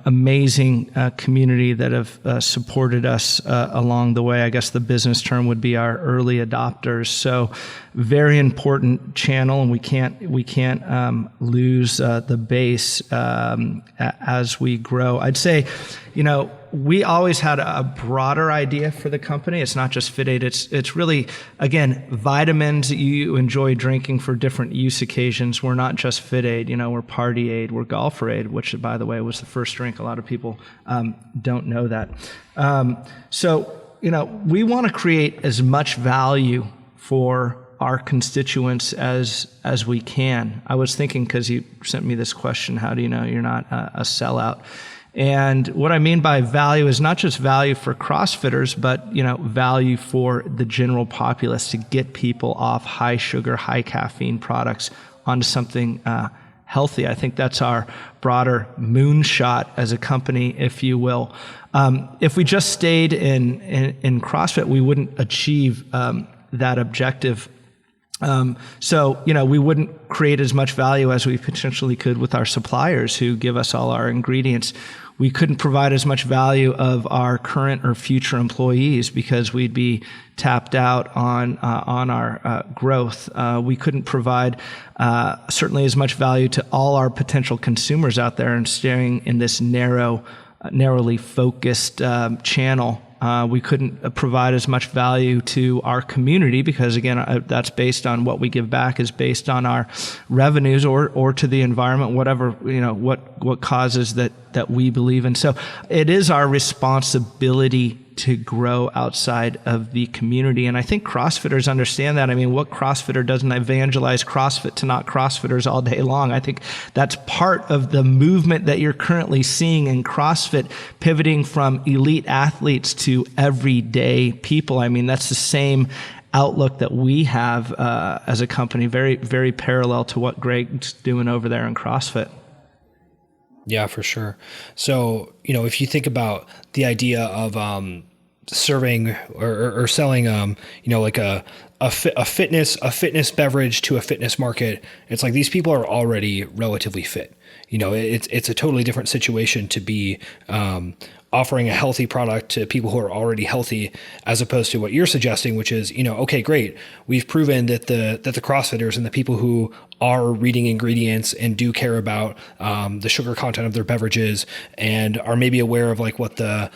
amazing community that have supported us along the way. I guess the business term would be our early adopters. So, very important channel, and we can't lose the base as we grow. I'd say, we always had a broader idea for the company. It's not just FitAid. It's really, again, vitamins that you enjoy drinking for different use occasions. We're not just FitAid. We're Party Aid. We're Golfer Aid, which, by the way, was the first drink. A lot of people don't know that. So, we want to create as much value for our constituents as we can. I was thinking, because you sent me this question, how do you know you're not a sellout? And what I mean by value is not just value for CrossFitters, but value for the general populace, to get people off high sugar, high caffeine products onto something healthy. I think that's our broader moonshot as a company, if you will. If we just stayed in CrossFit, we wouldn't achieve that objective. So we wouldn't create as much value as we potentially could with our suppliers who give us all our ingredients. We couldn't provide as much value of our current or future employees because we'd be tapped out on our growth. We couldn't provide certainly as much value to all our potential consumers out there, and staying in this narrowly focused channel. We couldn't provide as much value to our community because, again, that's based on what we give back is based on our revenues or to the environment, whatever, what causes that we believe in. So it is our responsibility to grow outside of the community. And I think CrossFitters understand that. I mean, what CrossFitter doesn't evangelize CrossFit to not CrossFitters all day long? I think that's part of the movement that you're currently seeing in CrossFit, pivoting from elite athletes to everyday people. I mean, that's the same outlook that we have as a company, very, very parallel to what Greg's doing over there in CrossFit. Yeah, for sure. So, if you think about the idea of serving or selling, like a fitness beverage to a fitness market. It's like these people are already relatively fit. It's a totally different situation to be offering a healthy product to people who are already healthy, as opposed to what you're suggesting, which is, okay, great. We've proven that the CrossFitters and the people who are reading ingredients and do care about the sugar content of their beverages and are maybe aware of like what the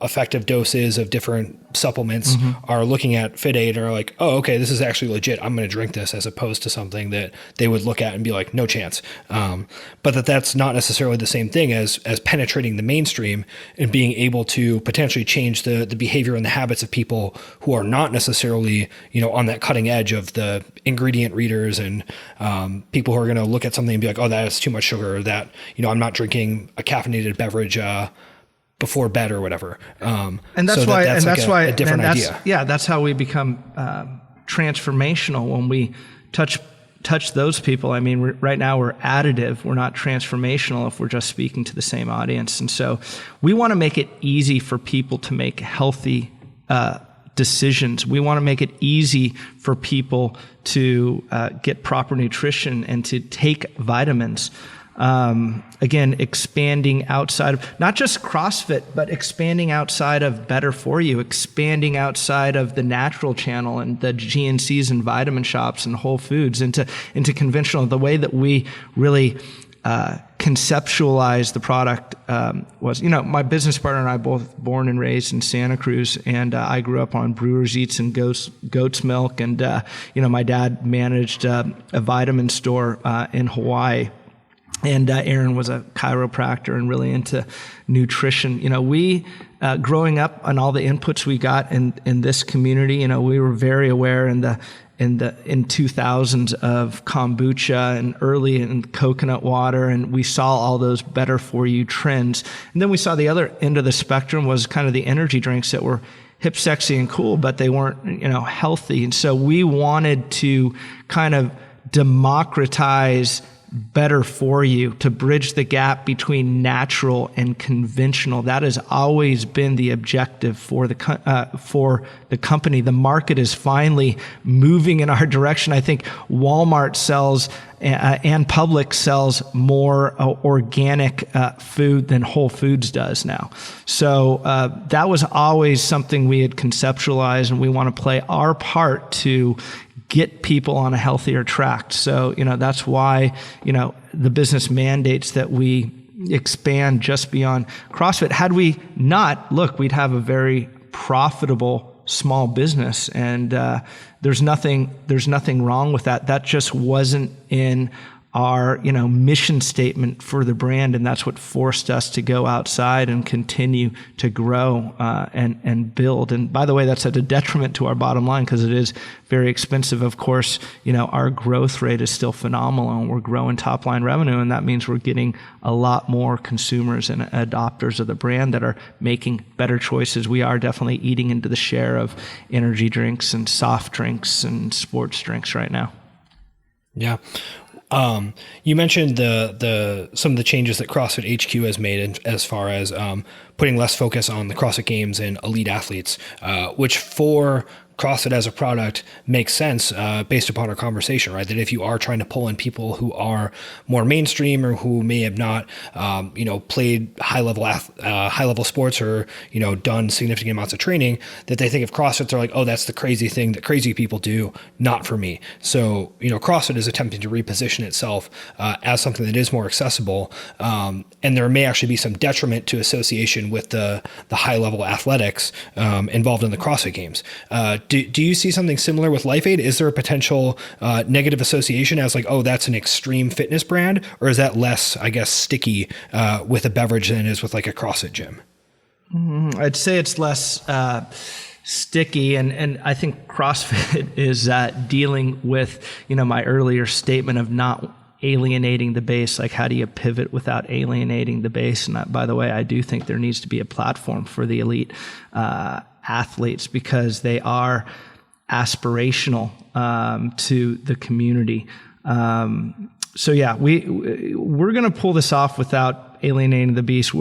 effective dose is of different supplements are looking at FitAid and are like, oh, okay, this is actually legit. I'm going to drink this, as opposed to something that they would look at and be like, no chance. But that's not necessarily the same thing as penetrating the mainstream and being able to potentially change the behavior and the habits of people who are not necessarily, on that cutting edge of the ingredient readers and people who are going to look at something and be like, oh, that is too much sugar, or that, I'm not drinking a caffeinated beverage before bed or whatever. And that's why a different idea. Yeah, that's how we become transformational when we touch those people. I mean, right now we're additive. We're not transformational if we're just speaking to the same audience. And so we want to make it easy for people to make healthy decisions. We want to make it easy for people to get proper nutrition and to take vitamins. Again, expanding outside of not just CrossFit, but expanding outside of Better For You, expanding outside of the natural channel and the GNCs and vitamin shops and Whole Foods into conventional. The way that we really conceptualize the product was, my business partner and I both born and raised in Santa Cruz, and I grew up on brewer's eats and goat's milk, and my dad managed a vitamin store in Hawaii. And Aaron was a chiropractor and really into nutrition. We, growing up on all the inputs we got in this community, we were very aware in 2000s of kombucha and early in coconut water, and we saw all those Better For You trends. And then we saw the other end of the spectrum was kind of the energy drinks that were hip, sexy, and cool, but they weren't, healthy. And so we wanted to kind of democratize Better For You, to bridge the gap between natural and conventional. That has always been the objective for the company. The market is finally moving in our direction. I think Walmart sells and Publix sells more organic food than Whole Foods does now. So that was always something we had conceptualized, and we want to play our part to get people on a healthier track. So, that's why, the business mandates that we expand just beyond CrossFit. Had we not, we'd have a very profitable small business, and there's nothing wrong with that. That just wasn't in our mission statement for the brand, and that's what forced us to go outside and continue to grow and build. And by the way, that's at a detriment to our bottom line because it is very expensive. Of course, our growth rate is still phenomenal, and we're growing top line revenue, and that means we're getting a lot more consumers and adopters of the brand that are making better choices. We are definitely eating into the share of energy drinks and soft drinks and sports drinks right now. Yeah. You mentioned some of the changes that CrossFit HQ has made as far as putting less focus on the CrossFit Games and elite athletes, which for CrossFit as a product makes sense based upon our conversation, right? That if you are trying to pull in people who are more mainstream or who may have not, played high level sports or done significant amounts of training, that they think of CrossFit, they're like, oh, that's the crazy thing that crazy people do, not for me. So CrossFit is attempting to reposition itself as something that is more accessible, and there may actually be some detriment to association with the high level athletics involved in the CrossFit Games. Do you see something similar with LIFEAID? Is there a potential negative association as like, oh, that's an extreme fitness brand, or is that less, I guess, sticky with a beverage than it is with like a CrossFit gym? I'd say it's less sticky, and I think CrossFit is dealing with my earlier statement of not alienating the base. Like, how do you pivot without alienating the base? And by the way, I do think there needs to be a platform for the elite athletes because they are aspirational to the community. So yeah, we're going to pull this off without alienating the beast,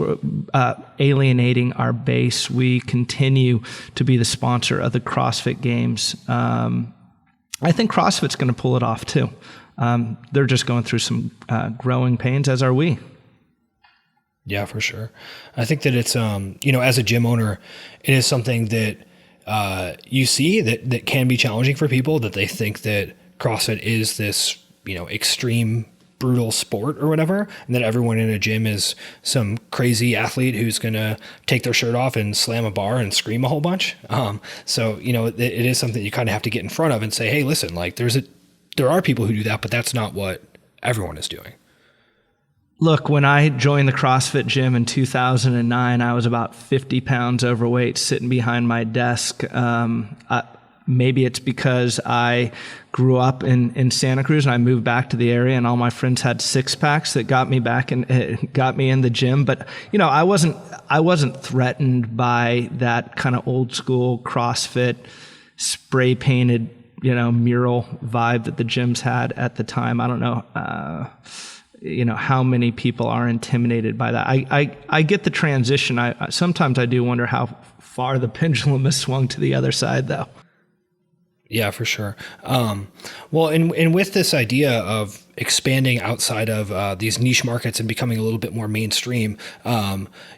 alienating our base. We continue to be the sponsor of the CrossFit Games. I think CrossFit's going to pull it off too. They're just going through some growing pains, as are we. Yeah, for sure. I think that it's, as a gym owner, it is something that you see that can be challenging for people, that they think that CrossFit is this, extreme, brutal sport or whatever, and that everyone in a gym is some crazy athlete who's going to take their shirt off and slam a bar and scream a whole bunch. So it is something you kind of have to get in front of and say, hey, listen, like there are people who do that, but that's not what everyone is doing. Look, when I joined the CrossFit gym in 2009, I was about 50 pounds overweight, sitting behind my desk. Maybe it's because I grew up in Santa Cruz and I moved back to the area, and all my friends had six packs that got me back and got me in the gym. But I wasn't threatened by that kind of old school CrossFit spray painted mural vibe that the gyms had at the time. I don't know. How many people are intimidated by that. I get the transition. Sometimes I do wonder how far the pendulum has swung to the other side, though. Yeah, for sure. Well, and with this idea of expanding outside of these niche markets and becoming a little bit more mainstream,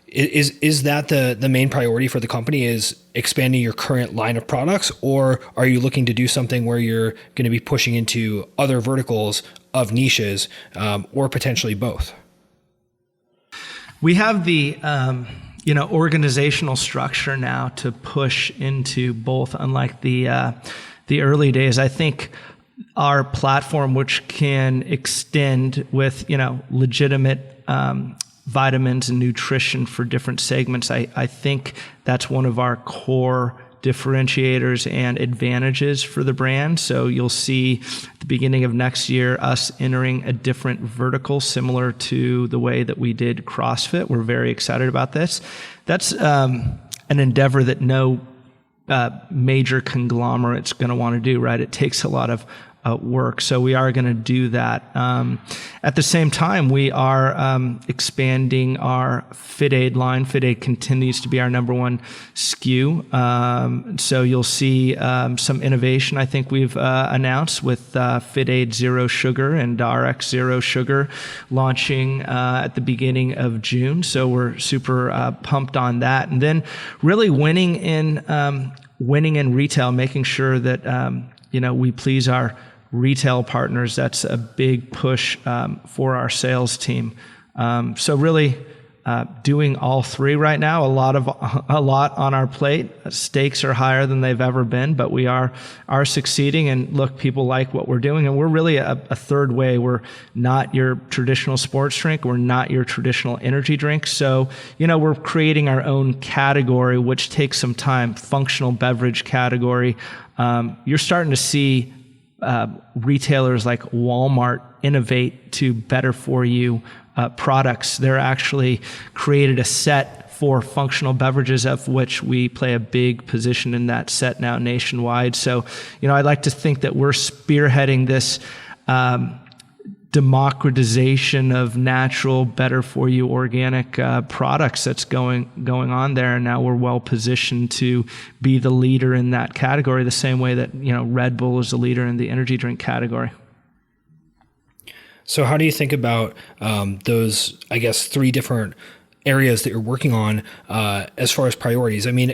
is that the main priority for the company, is expanding your current line of products, or are you looking to do something where you're going to be pushing into other verticals of niches, or potentially both? We have the organizational structure now to push into both. Unlike the early days, I think our platform, which can extend with legitimate vitamins and nutrition for different segments, I think that's one of our core differentiators and advantages for the brand. So you'll see at the beginning of next year us entering a different vertical, similar to the way that we did CrossFit. We're very excited about this. That's an endeavor that no major conglomerate's going to want to do, right? It takes a lot of work. So we are going to do that. At the same time, we are expanding our FitAid line. FitAid continues to be our number one SKU. So you'll see some innovation I think we've announced with FitAid Zero Sugar and RX Zero Sugar launching at the beginning of June. So we're super pumped on that. And then really winning in retail, making sure that we please our retail partners. That's a big push for our sales team. So really doing all three right now. A lot on our plate. Stakes are higher than they've ever been, but we are succeeding. And look, people like what we're doing, and we're really a third way. We're not your traditional sports drink. We're not your traditional energy drink. So we're creating our own category, which takes some time. Functional beverage category. You're starting to see retailers like Walmart innovate to better for you products. They're actually created a set for functional beverages, of which we play a big position in that set now nationwide. So, I'd like to think that we're spearheading this democratization of natural, better for you organic products that's going on there. And now we're well positioned to be the leader in that category, the same way that Red Bull is the leader in the energy drink category. So how do you think about those, I guess, three different areas that you're working on as far as priorities? I mean,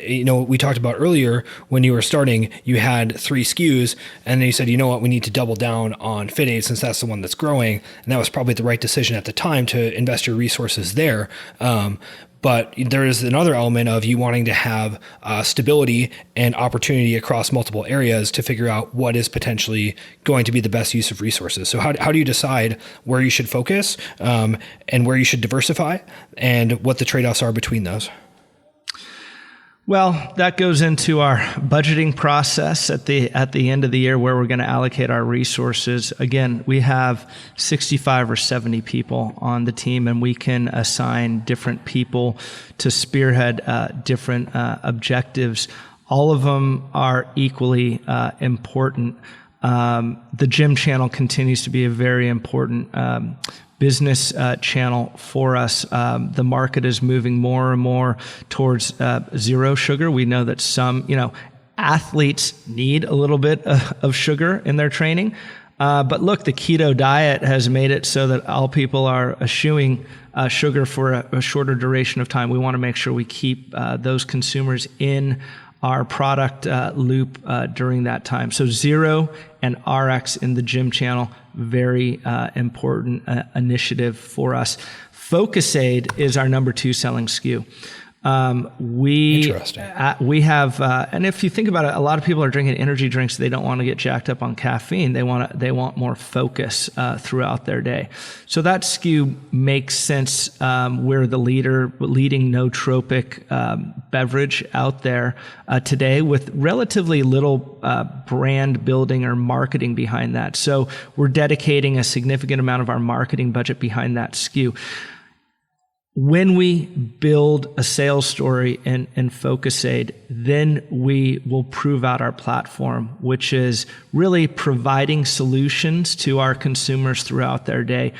we talked about earlier when you were starting, you had 3 SKUs, and then you said, we need to double down on FitAid since that's the one that's growing. And that was probably the right decision at the time to invest your resources there. But there is another element of you wanting to have stability and opportunity across multiple areas to figure out what is potentially going to be the best use of resources. So how do you decide where you should focus and where you should diversify, and what the trade-offs are between those? Well, that goes into our budgeting process at the end of the year, where we're going to allocate our resources. Again, we have 65 or 70 people on the team, and we can assign different people to spearhead different objectives. All of them are equally important. The gym channel continues to be a very important business channel for us. The market is moving more and more towards zero sugar. We know that some, athletes need a little bit of sugar in their training. But look, the keto diet has made it so that all people are eschewing sugar for a shorter duration of time. We want to make sure we keep those consumers in our product loop during that time. So Zero and RX in the gym channel, very important initiative for us. FocusAid is our number 2 selling SKU. We have, and if you think about it, a lot of people are drinking energy drinks. They don't want to get jacked up on caffeine. They want more focus throughout their day. So that SKU makes sense. We're the leading nootropic beverage out there today, with relatively little brand building or marketing behind that. So we're dedicating a significant amount of our marketing budget behind that SKU. When we build a sales story in FocusAid, then we will prove out our platform, which is really providing solutions to our consumers throughout their day.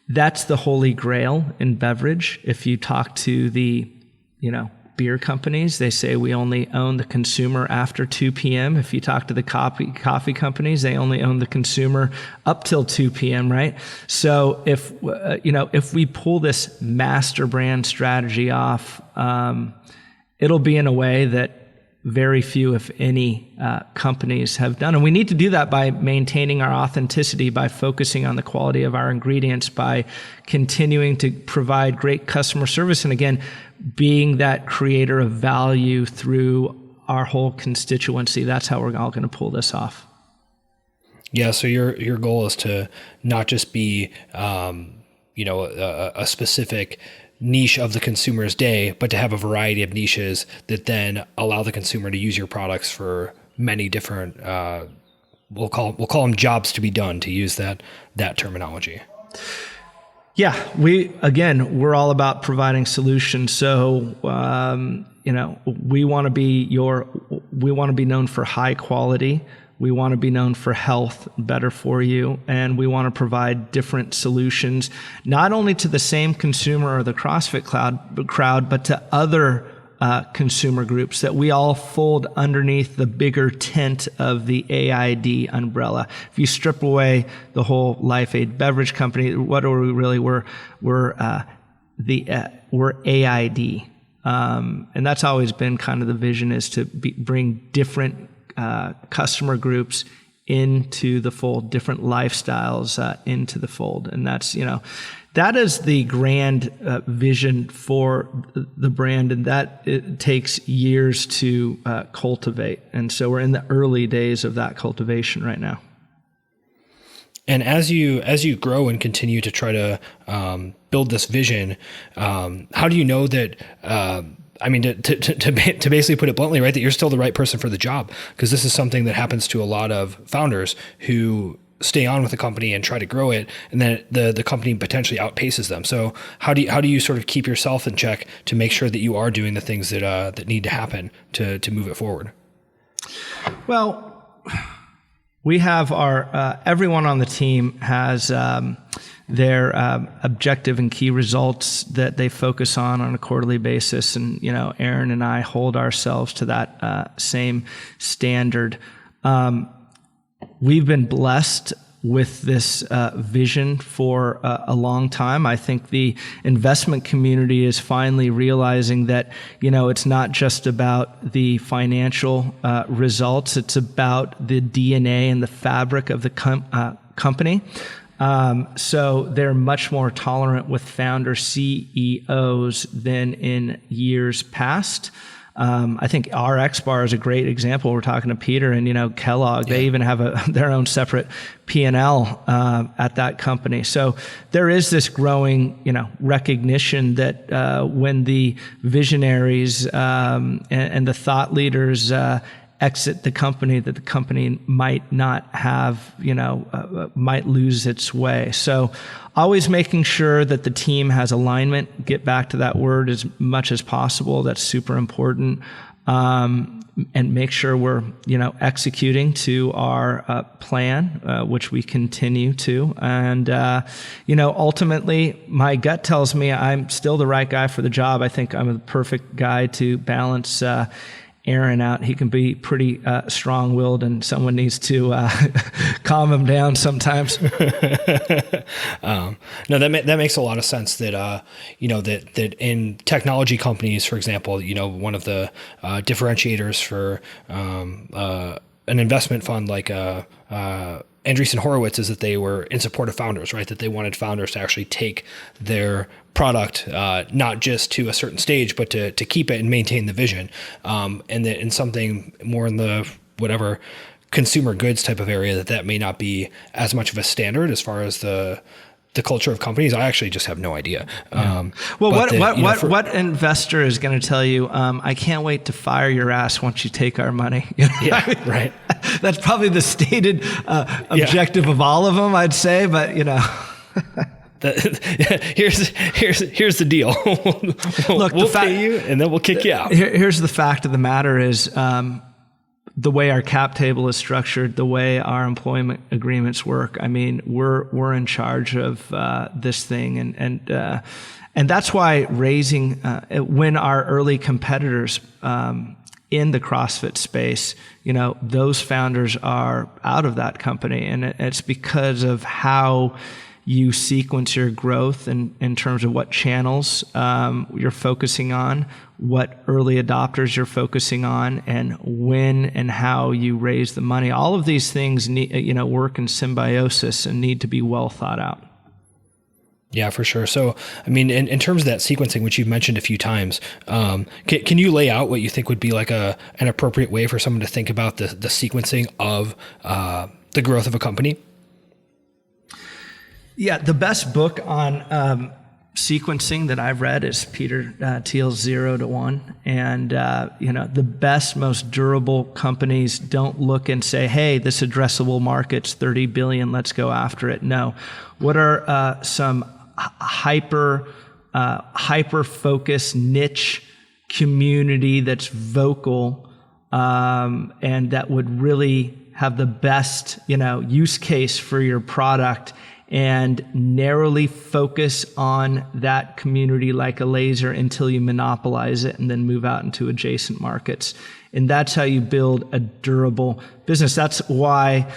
That's the holy grail in beverage. If you talk to the, beer companies, they say we only own the consumer after 2 p.m. If you talk to the coffee companies, they only own the consumer up till 2 p.m., right? So if we pull this master brand strategy off, it'll be in a way that very few, if any, companies have done. And we need to do that by maintaining our authenticity, by focusing on the quality of our ingredients, by continuing to provide great customer service, and again, being that creator of value through our whole constituency. That's how we're all going to pull this off. Yeah. So your goal is to not just be, a specific niche of the consumer's day, but to have a variety of niches that then allow the consumer to use your products for many different, we'll call them jobs to be done, to use that terminology. Yeah, we're all about providing solutions. So, we want to be known for high quality. We want to be known for health, better for you, and we want to provide different solutions, not only to the same consumer or the CrossFit crowd, but to other consumer groups that we all fold underneath the bigger tent of the AID umbrella. If you strip away the whole LIFEAID beverage company, what are we really? We're AID, and that's always been kind of the vision, is to bring different customer groups into the fold, different lifestyles into the fold, and that is the grand vision for the brand, and that it takes years to cultivate. And so we're in the early days of that cultivation right now. And as you grow and continue to try to build this vision, how do you know that? To basically put it bluntly, right, that you're still the right person for the job? Because this is something that happens to a lot of founders who stay on with the company and try to grow it, and then the company potentially outpaces them. So how do you sort of keep yourself in check to make sure that you are doing the things that need to happen to move it forward? Well, we have our everyone on the team has their objective and key results that they focus on a quarterly basis, and Aaron and I hold ourselves to that same standard. We've been blessed with this vision for a long time. I think the investment community is finally realizing that, it's not just about the financial results. It's about the DNA and the fabric of the company. So they're much more tolerant with founder CEOs than in years past. I think RX Bar is a great example. We're talking to Peter and, Kellogg, they even have their own separate P&L, at that company. So there is this growing, recognition that, when the visionaries, and the thought leaders, exit the company, that the company might not have, might lose its way. So always making sure that the team has alignment, get back to that word as much as possible. That's super important. and make sure we're, executing to our plan, which we continue to. And, ultimately, my gut tells me I'm still the right guy for the job. I think I'm the perfect guy to balance Aaron out. He can be pretty strong-willed, and someone needs to calm him down sometimes. No, that makes a lot of sense. That that in technology companies, for example, one of the differentiators for an investment fund like Andreessen Horowitz is that they were in support of founders, right? That they wanted founders to actually take their product, not just to a certain stage, but to keep it and maintain the vision. And that in something more in the whatever consumer goods type of area, that may not be as much of a standard as far as the culture of companies. I actually just have no idea. Well, what investor is going to tell you, I can't wait to fire your ass once you take our money? Yeah, right. That's probably the stated objective of all of them, I'd say, but here's the deal. we'll pay you, and then we'll kick you out. Here's the fact of the matter is, the way our cap table is structured, the way our employment agreements work. I mean, we're in charge of this thing, and that's why raising when our early competitors in the CrossFit space, those founders are out of that company, and it's because of how you sequence your growth in terms of what channels you're focusing on, what early adopters you're focusing on, and when and how you raise the money. All of these things need, work in symbiosis and need to be well thought out. Yeah, for sure. So, I mean, in terms of that sequencing, which you've mentioned a few times, can you lay out what you think would be like an appropriate way for someone to think about the sequencing of the growth of a company? Yeah, the best book on sequencing that I've read is Peter Thiel's 0 to 1. And, the best, most durable companies don't look and say, hey, this addressable market's 30 billion, let's go after it. No. What are some hyper-focused niche community that's vocal and that would really have the best, use case for your product, and narrowly focus on that community like a laser until you monopolize it and then move out into adjacent markets. And that's how you build a durable business. That's why,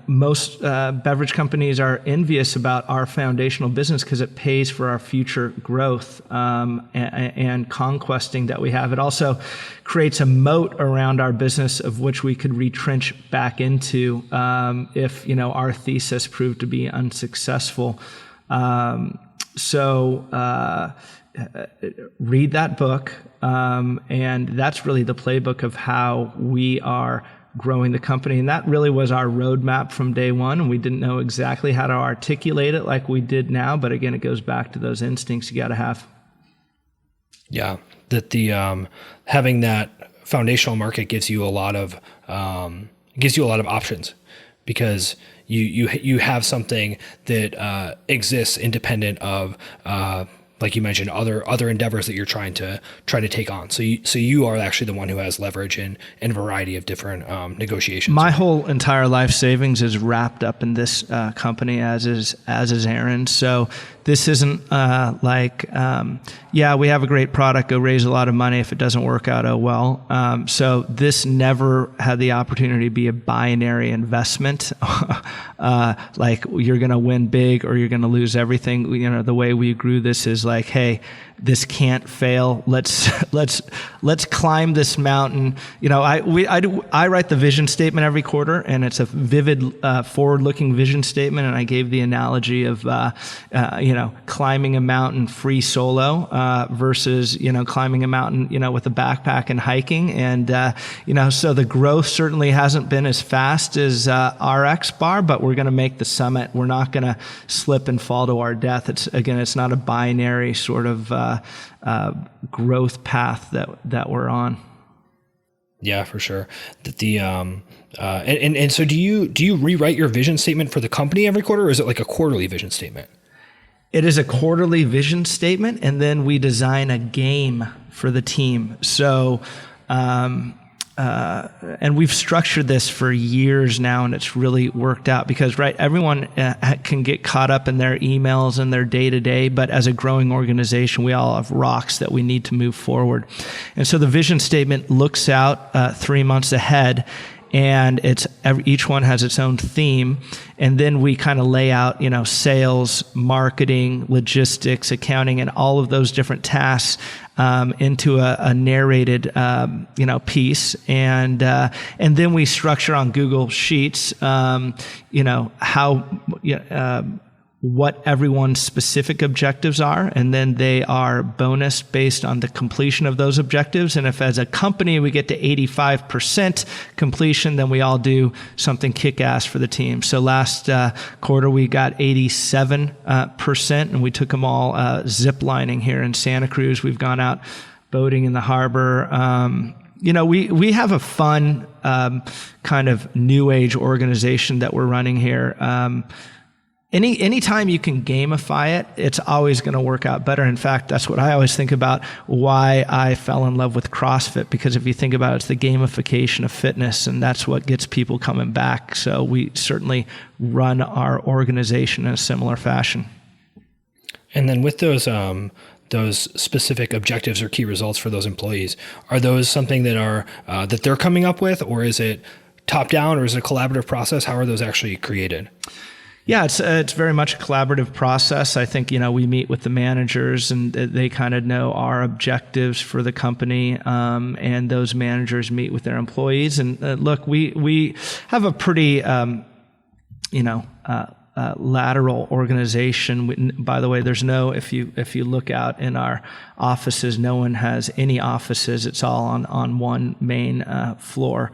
most beverage companies are envious about our foundational business, because it pays for our future growth and conquesting that we have. It also creates a moat around our business of which we could retrench back into if our thesis proved to be unsuccessful. So read that book, and that's really the playbook of how we are growing the company. And that really was our roadmap from day one. And we didn't know exactly how to articulate it like we did now. But again, it goes back to those instincts you got to have. Yeah, that the having that foundational market gives you a lot of options, because you have something that exists independent of like you mentioned, other endeavors that you're trying to take on. So you are actually the one who has leverage in a variety of different negotiations. My whole entire life savings is wrapped up in this company, as is Aaron. So this isn't we have a great product, go raise a lot of money. If it doesn't work out, oh well. So this never had the opportunity to be a binary investment, like you're going to win big or you're going to lose everything. The way we grew this is like, hey, this can't fail. Let's climb this mountain. I write the vision statement every quarter, and it's a vivid, forward-looking vision statement. And I gave the analogy of, climbing a mountain free solo versus climbing a mountain with a backpack and hiking. And so the growth certainly hasn't been as fast as our X bar, but we're going to make the summit. We're not going to slip and fall to our death. It's not a binary sort of growth path that we're on. Yeah, for sure. That the and so do you rewrite your vision statement for the company every quarter, or is it like a quarterly vision statement? It is a quarterly vision statement, and then we design a game for the team. So And we've structured this for years now, and it's really worked out because, right, everyone can get caught up in their emails and their day-to-day, but as a growing organization, we all have rocks that we need to move forward. And so the vision statement looks out 3 months ahead, and each one has its own theme. And then we kind of lay out, sales, marketing, logistics, accounting, and all of those different tasks into a narrated, piece. And then we structure on Google Sheets, what everyone's specific objectives are, and then they are bonus based on the completion of those objectives. And if as a company we get to 85% completion, then we all do something kick-ass for the team. So last quarter we got 87%, and we took them all zip lining here in Santa Cruz. We've gone out boating in the harbor. We have a fun kind of new age organization that we're running here. Anytime you can gamify it, it's always going to work out better. In fact, that's what I always think about why I fell in love with CrossFit, because if you think about it, it's the gamification of fitness, and that's what gets people coming back. So we certainly run our organization in a similar fashion. And then with those specific objectives or key results for those employees, are those something that are that they're coming up with, or is it top down, or is it a collaborative process? How are those actually created? Yeah, it's very much a collaborative process. I think, we meet with the managers, and they kind of know our objectives for the company, and those managers meet with their employees. And look, we have a pretty, lateral organization. By the way, there's if you look out in our offices, no one has any offices. It's all on one main floor.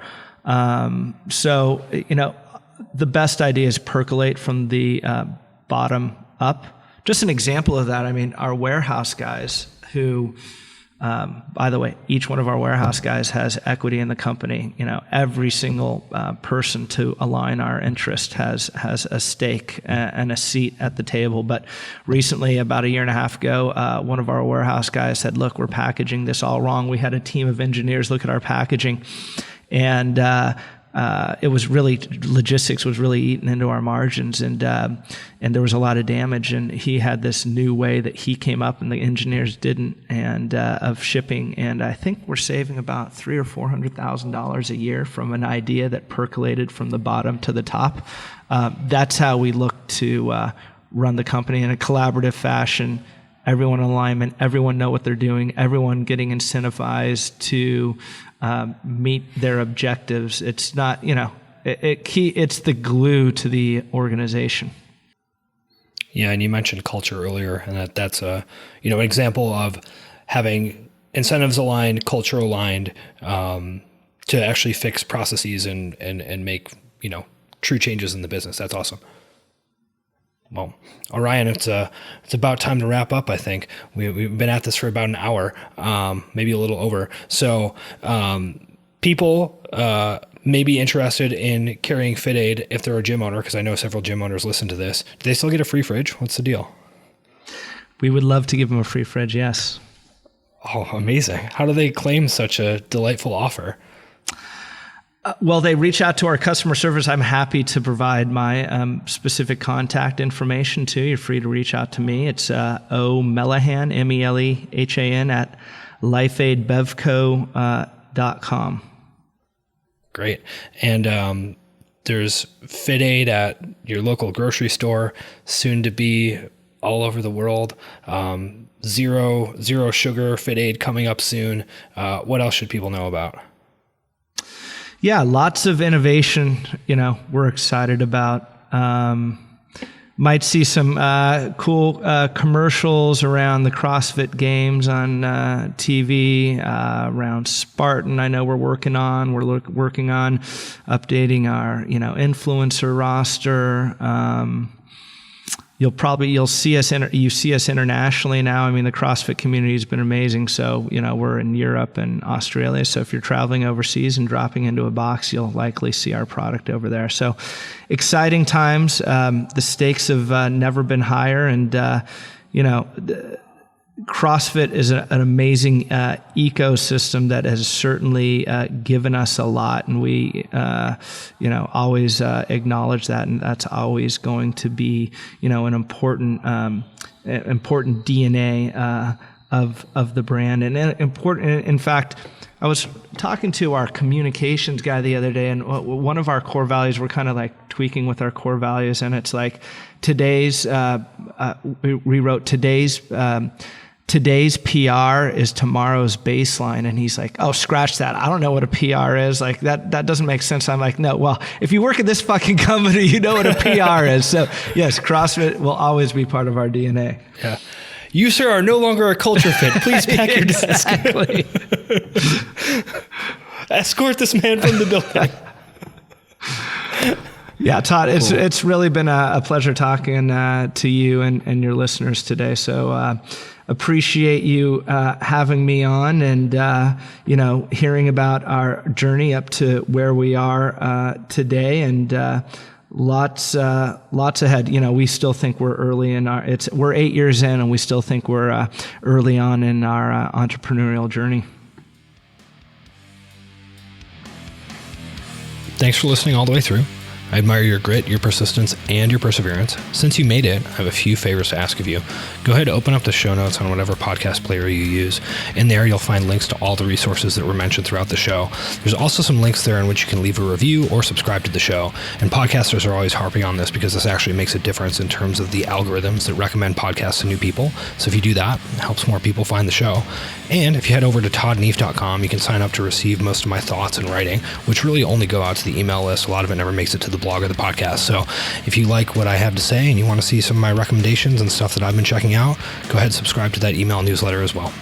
The best ideas percolate from the bottom up. Just an example of that, our warehouse guys who, by the way, each one of our warehouse guys has equity in the company. Every single person to align our interest has a stake and a seat at the table. But recently, about a year and a half ago, one of our warehouse guys said, look, we're packaging this all wrong. We had a team of engineers look at our packaging, and it was logistics was really eating into our margins, and there was a lot of damage. And he had this new way that he came up and the engineers didn't, and of shipping. And I think we're saving about $300,000 or $400,000 a year from an idea that percolated from the bottom to the top. That's how we look to run the company in a collaborative fashion. Everyone in alignment, everyone know what they're doing, everyone getting incentivized to meet their objectives. It's not, it's the glue to the organization. Yeah, and you mentioned culture earlier, and that's an example of having incentives aligned, culture aligned, to actually fix processes and make true changes in the business. That's awesome. Well, Orion, it's about time to wrap up. I think we've been at this for about an hour, maybe a little over. So people may be interested in carrying FitAid if they're a gym owner, because I know several gym owners listen to this. Do they still get a free fridge? What's the deal? We would love to give them a free fridge. Yes. Oh, amazing! How do they claim such a delightful offer? Well, they reach out to our customer service. I'm happy to provide my specific contact information too. You're free to reach out to me. It's Melehan, Melehan at LifeAidBevco.com. Great. And there's FitAid at your local grocery store, soon to be all over the world. Zero sugar FitAid coming up soon. What else should people know about? Yeah, lots of innovation, we're excited about. Might see some cool commercials around the CrossFit games on TV, around Spartan. I know we're working on. We're working on updating our, influencer roster. You'll see us internationally now. The CrossFit community has been amazing. So, we're in Europe and Australia. So if you're traveling overseas and dropping into a box, you'll likely see our product over there. So exciting times. The stakes have never been higher. And, CrossFit is an amazing ecosystem that has certainly given us a lot, and we, always acknowledge that, and that's always going to be, an important DNA of the brand, and important. In fact, I was talking to our communications guy the other day, and one of our core values, we're kind of like tweaking with our core values, and it's like today's. We wrote today's PR is tomorrow's baseline. And he's like, oh, scratch that. I don't know what a PR is. Like that doesn't make sense. I'm like, no, well, if you work at this fucking company, you know what a PR is. So yes, CrossFit will always be part of our DNA. Yeah. You, sir, are no longer a culture fit. Please pack your desk. Exactly. Escort this man from the building. Yeah, Todd, it's really been a pleasure talking to you and your listeners today. So appreciate you having me on, and hearing about our journey up to where we are today, and lots ahead. We still think we're early in we're 8 years in, and we still think we're early on in our entrepreneurial journey. Thanks for listening all the way through. I admire your grit, your persistence, and your perseverance. Since you made it, I have a few favors to ask of you. Go ahead and open up the show notes on whatever podcast player you use. In there, you'll find links to all the resources that were mentioned throughout the show. There's also some links there in which you can leave a review or subscribe to the show. And podcasters are always harping on this because this actually makes a difference in terms of the algorithms that recommend podcasts to new people. So if you do that, it helps more people find the show. And if you head over to toddneef.com, you can sign up to receive most of my thoughts and writing, which really only go out to the email list. A lot of it never makes it to the blog or the podcast. So if you like what I have to say and you want to see some of my recommendations and stuff that I've been checking out, go ahead and subscribe to that email newsletter as well.